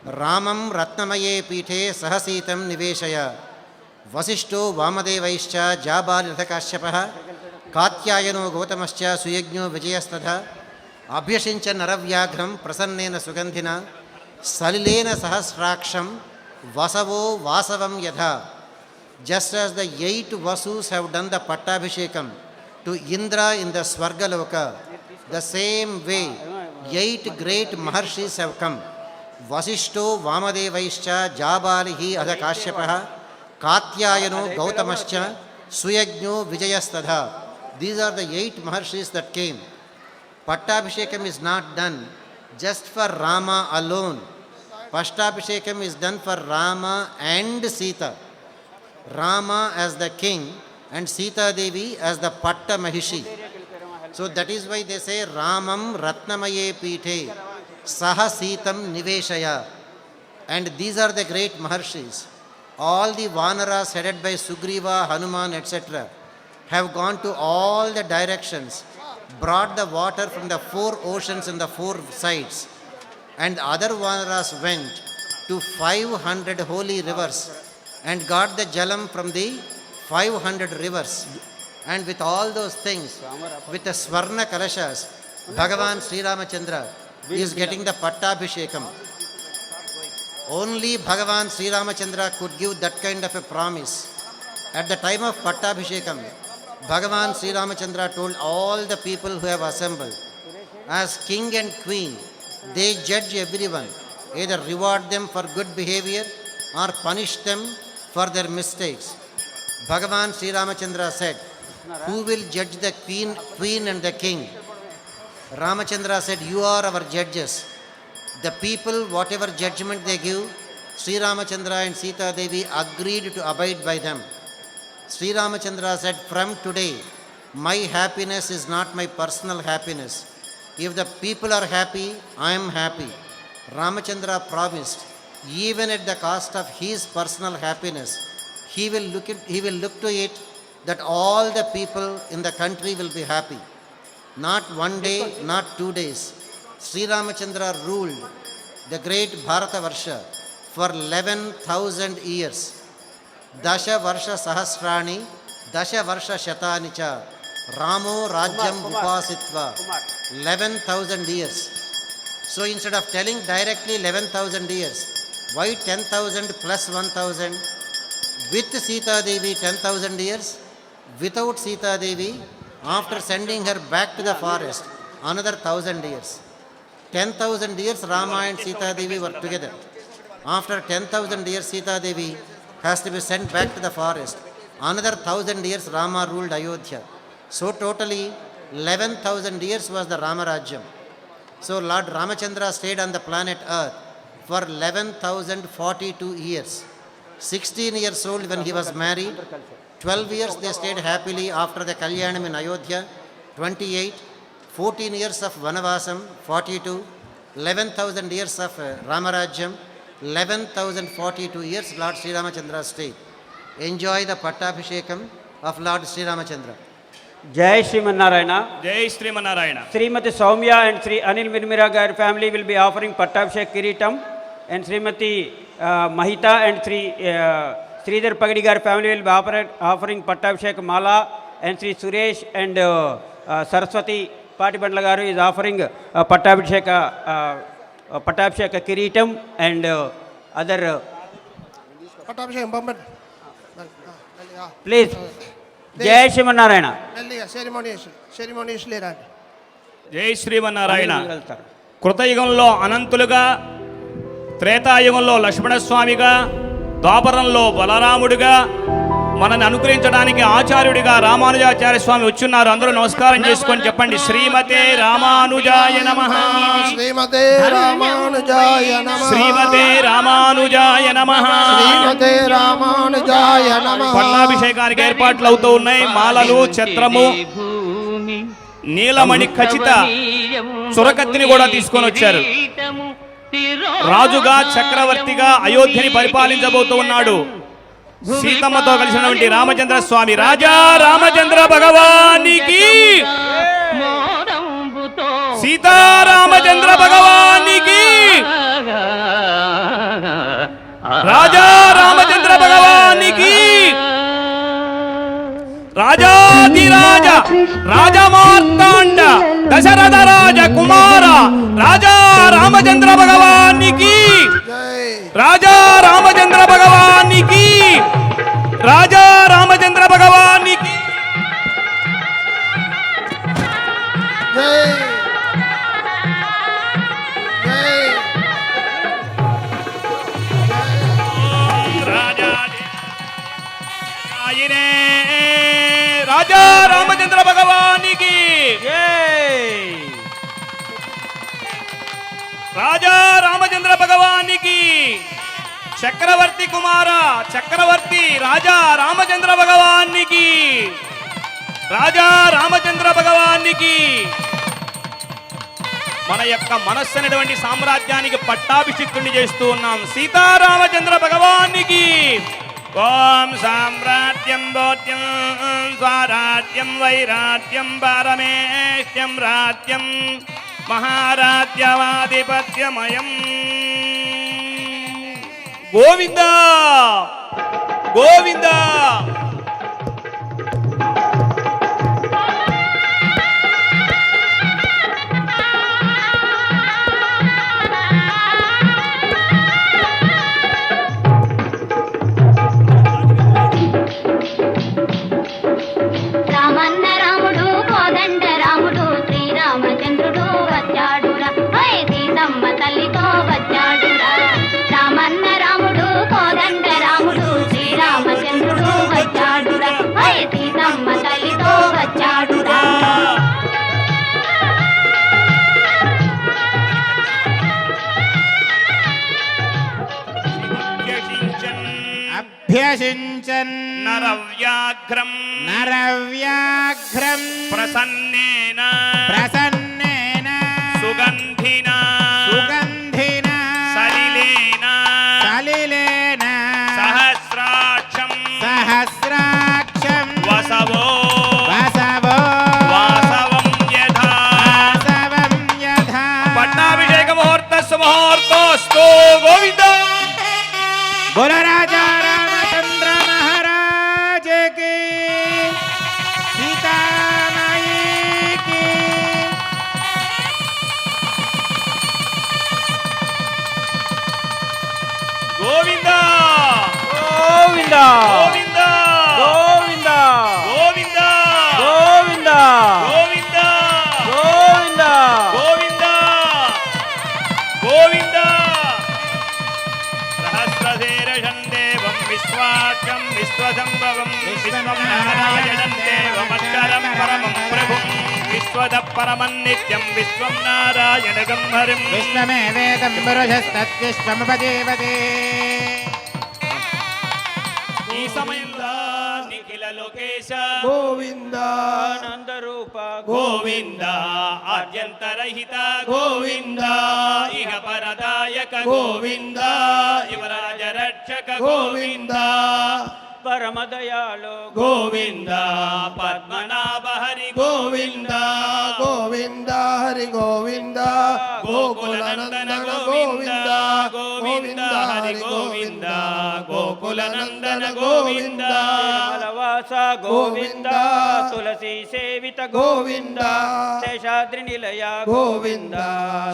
Ramam Ratnamaye Pithe Sahasitam Niveshaya Vasishto Vamadevaischa Jabali Rathakashyapaha Katyayano Gautamascha Suyagno Vijayastadha Abhyashincha Naravyagram Prasannena Sugandhina Salilena Sahasraksham Vasavo Vasavam Yadha. Just as the 8 Vasus have done the Pattabhishekam to Indra in the Swargaloka, the same way 8 great Maharshis have come. Vasishto Vamadevaischa Jabalihi Adhakashyapaha Katyayano Gautamascha Suyagno Vijayastadha. These are the 8 Maharshis that came. Pattabhishekam is not done just for Rama alone. Pattabhishekam is done for Rama and Sita. Rama as the king and Sita Devi as the Patta Mahishi. So that is why they say Ramam Ratnamaye Pithe Saha Sitam Niveshaya. And these are the great Maharshis. All the Vanaras headed by Sugriva, Hanuman, etc. have gone to all the directions, brought the water from the 4 oceans in the 4 sides. And other Vanaras went to 500 holy rivers and got the jalam from the 500 rivers. And with all those things, with the Swarna Kalashas, Bhagavan Sri Ramachandra is getting the Pattabhishekam. Only Bhagavan Sri Ramachandra could give that kind of a promise. At the time of Pattabhishekam, Bhagavan Sri Ramachandra told all the people who have assembled, as king and queen, they judge everyone, either reward them for good behavior or punish them for their mistakes. Bhagavan Sri Ramachandra said, who will judge the queen and the king? Ramachandra said, you are our judges. The people, whatever judgment they give, Sri Ramachandra and Sita Devi agreed to abide by them. Sri Ramachandra said, from today, my happiness is not my personal happiness. If the people are happy, I am happy. Ramachandra promised, even at the cost of his personal happiness, he will look to it that all the people in the country will be happy. Not one day, not 2 days. Sri Ramachandra ruled the great Bharata Varsha for 11,000 years. Dasha Varsha Sahasrani, Dasha Varsha Shatani cha, Ramo Rajyam Upasitva. 11,000 years. So instead of telling directly 11,000 years, why 10,000 plus 1,000? With Sita Devi 10,000 years, without Sita Devi, after sending her back to the forest, another 1,000 years. 10,000 years Rama and Sita Devi were together. After 10,000 years Sita Devi has to be sent back to the forest. Another 1,000 years Rama ruled Ayodhya. So totally 11,000 years was the Rama Rajyam. So Lord Ramachandra stayed on the planet Earth for 11,042 years. 16 years old when he was married. 12 years they stayed happily after the Kalyanam in Ayodhya. 28. 14 years of Vanavasam. 42. 11,000 years of Ramarajyam. 11,042 years Lord Sri Ramachandra stayed. Enjoy the Pattabhishekam of Lord Sri Ramachandra. Jai Srimanarayana. జై Srimannarayana. Srimati Soumya and Sri Anil Mirmira Gair family will be offering Pattabhishek Kiritam, and Srimati Mahita and Sri Sridhar Pagadi Gair family will be offering Pattabhishek Mala, and Sri Suresh and Saraswati Patibandla Garu is offering Pattabhishek Kiritam and other. Pattabhishekam Bamban. Please. జై శ్రీమన్నారాయణ. మెల్లిగా సెరిమోనియస్ లేరండి. జై శ్రీమన్నారాయణ. వెళ్తారు. కృతయుగంలో అనంతులుగా, త్రేతాయుగంలో లక్ష్మణస్వామిగా, ద్వాపరంలో బలరాముడిగా, మనల్ని అనుగ్రహించడానికి ఆచార్యుడిగా రామానుజాచార్య స్వామి వచ్చున్నారు. అందరూ నమస్కారం చేసుకొని చెప్పండి. శ్రీమతే రామానుజాయ నమః. శ్రీమతే రామానుజాయ నమః. శ్రీమతే రామానుజాయ నమః. శ్రీమతే రామానుజాయ నమః. పట్టాభిషేకానికి ఏర్పాట్లు అవుతూ ఉన్నాయి. మాలలు, ఛత్రము, నీలమణి ఖచ్చిత చురకత్తిని కూడా తీసుకొని వచ్చారు. రాజుగా, చక్రవర్తిగా అయోధ్యని పరిపాలించబోతూ ఉన్నాడు. సీతమ్మతో కలిసినటువంటి రామచంద్ర స్వామి. రాజా రామచంద్ర భగవానికి, సీతారామచంద్ర భగవానికి, రాజా రామచంద్ర భగవానికి, రాజాధిరాజ రాజమార్తాండ దశరథ రాజ కుమార రాజా రామచంద్ర భగవానికి, రాజా రామచంద్ర భగవానికి, రాజా రామచంద్ర భగవానికి. జై జై ఆయనే రాజా రామచంద్ర భగవానికి, రాజా రామచంద్ర భగవానికి, చక్రవర్తి కుమార చక్రవర్తి రాజా రామచంద్ర భగవానికి, రాజా రామచంద్ర భగవానికి. మన యొక్క మనస్సు అనేటువంటి సామ్రాజ్యానికి పట్టాభిషిక్తుని చేస్తూ ఉన్నాం. సీతారామచంద్ర భగవానికి. ఓం సామ్రాజ్యం బోధ్యం స్వరాజ్యం వైరాజ్యం పరమేష్ట్యం రాజ్యం మహారాజ్యమాధిపత్యమయం. గోవింద గోవింద. రామన్న రాముడు కోదండ రాముడు శ్రీరామచంద్రుడు వచ్చాడురా. హై సీతమ్మ తల్లితో వచ్చాడురా. రామన్న రాముడు కోదండ రాముడు శ్రీరామచంద్రుడు వచ్చాడురా. హై సీతమ్మ తల్లితో వచ్చాడురా. అభ్యసించన్ నరవ్యాఘ్రం నరవ్యాఘ్రం ప్రసన్నేన ప్రసన్నేన సుగంధిన సుగంధిన సలిలేన సలిలేన సహస్రాక్షం సహస్రాక్షం వసవో వసవో వాసవం యథా. వాసవం యథా. పట్టాభిషేక ముహూర్తోస్తు. గోవింద. बोलो राजा रामचंद्र महाराज की, सीता माई की. గోవింద గోవింద గోవింద గోవింద గోవింద గోవింద గోవింద గోవింద గోవింద గోవింద. సహస్రశీర్షం దేవం విశ్వాక్షం విశ్వసంభవం విశ్వం నారాయణం దేవమక్షరం పరమం ప్రభుం విశ్వద పరమం నిత్యం విశ్వం నారాయణగం హరిం. विश्वमेवेदं पुरुषस्तद्विश्वमुपजीवते. ఈ సమయంలో నిఖిల లోకేశ గోవింద ఆనందరూప గోవింద ఆద్యంతరహిత గోవింద ఇహ పరదాయక గోవింద యువరాజ రక్షక గోవింద పరమదయాలో గోవింద పద్మనాభ హరి గోవింద గోవింద హరి గోవింద గోకుల నందన గోవింద గోవింద హరి గోవింద గోకుల గోకులనందన గోవింద మలవాస గోవింద తులసి సేవిత గోవింద శేషాద్రి నిలయ గోవింద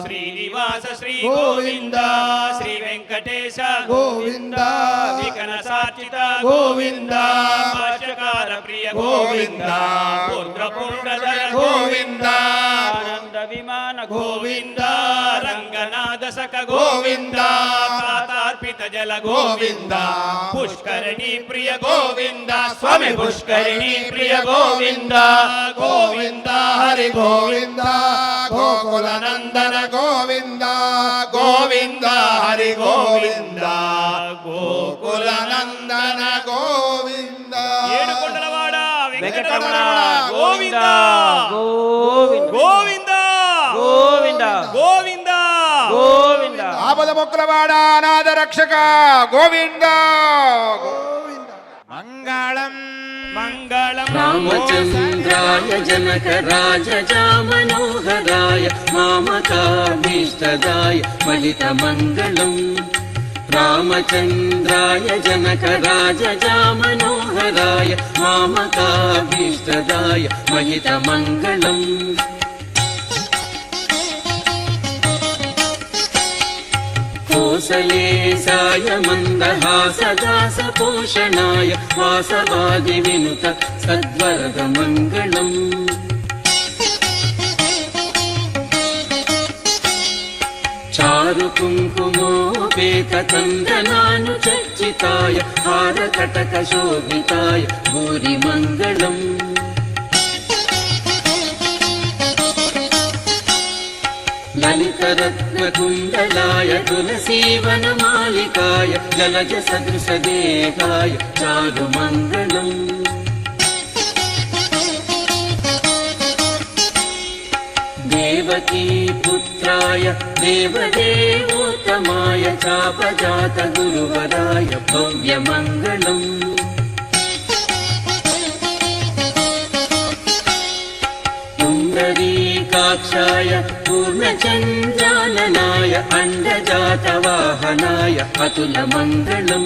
శ్రీనివాస శ్రీ గోవింద శ్రీ వెంకటేశ గోవింద వికన సాచిత గోవింద భాష్యకార ప్రియ గోవింద పుండ్రధర గోవింద ఆనంద విమాన గోవింద రంగనాథ సక గోవింద పాతార్పిత జల గోవింద పుష్కరిణి ప్రియ గోవింద స్వామి పుష్కరిణి ప్రియ గోవింద గోవింద హరి గోవింద గోకులనందన గోవింద గోవింద హరి గోవింద గోకులనందన గోవింద ఏడుకొండలవాడ వెంకటరమణ గోవింద గోవింద గోవింద గోవింద గోవింద గోవింద ఆపద మొక్కులవాడ అనాథ రక్షక గోవింద మంగళం మంగళం రామచంద్రాయ జనకరాజామనోహరాయ మామకాభీష్టదాయ మహితమంగళం రామచంద్రాయ జనకరాజామనోహరాయ మామకాభీష్టదాయ మహితమంగళం కోసలేశాయ మందహాసదాస పోషణాయ వాసవాది వినుత సద్వరద మంగళం చారు కుంకుమోపేత తందనాను చర్చితాయ హారకటక శోభితాయ భూరి మంగళం లలితరత్నకుండలాయ తులసీవనమాలికాయ జలజ సదృశదేహాయ చారు మంగళం దేవకీ పుత్రాయ దేవదేవోత్తమాయ చాపజాత గురువరాయ భవ్యమంగళం పుండరీకాక్షాయ పూర్ణచంద్రాననాయ అండజాతవాహనాయ అతులమంగళం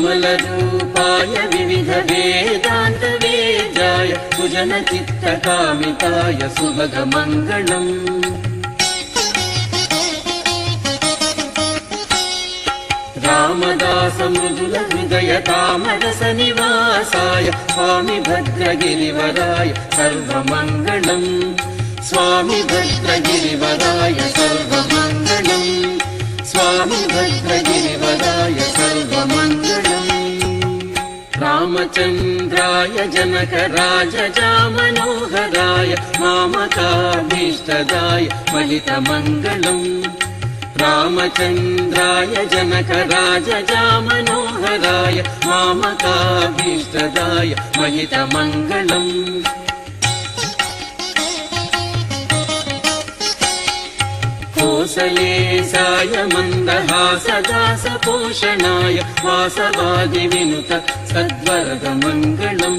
విమలరూపాయ వివిధ వేదాంత వేద్యాయ సుజన చిత్తకామితాయ సుభగమంగళం రామదాస మృదుల హృదయ తామరస నివాసాయ స్వామి భద్రగిరివరాయ సర్వమంగళం స్వామి భద్రగిరివరాయ సర్వమంగళం స్వామి భద్రగిరివరాయ సర్వమంగళం రామచంద్రాయ జనకరాజామనోహరాయ మామకాభీష్టదాయ మహితమంగళం రామచంద్రాయ జనకరాజామనోహరాయ మామకాభీష్టదాయ మహితమంగళం కోసలేశాయ మందహాసదాస పోషణాయ వాసవాది వినుత సద్వరద మంగళం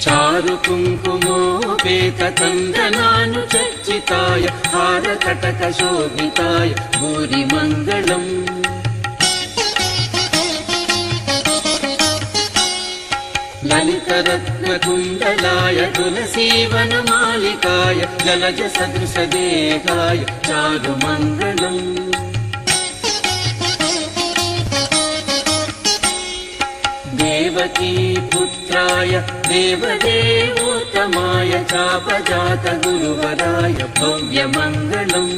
చారు కుంకుమోపేత తందనాను చర్చితాయ హారకటక శోభితాయ భూరి మంగళం లలితరత్నకుండలాయ తులసీవనమాలికాయ జలజ సదృశదేహాయ చారు మంగళం దేవకీ పుత్రాయ దేవదేవోత్తమాయ చాపజాత గురువరాయ భవ్యమంగళం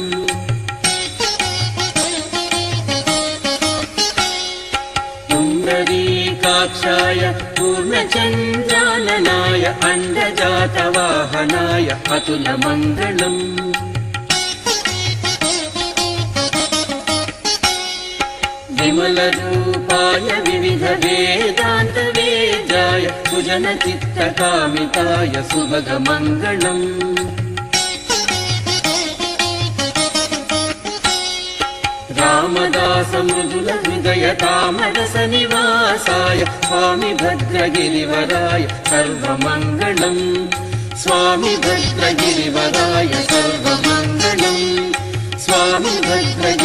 పుండరీకాక్షాయ పూర్ణచంద్రాననాయ అండజాతవాహనాయ అతులమంగళం విమలరూపాయ వివిధ వేదాంత వేద్యాయ సుజన చిత్తకామితాయ సుభగమంగళం రామదాస మృదుల హృదయ తామరస నివాసాయ స్వామి భద్రగిరివరాయ సర్వమంగళం स्वामी भद्रगिरिवराय सर्वमङ्गलम् स्वामी भद्रगिरि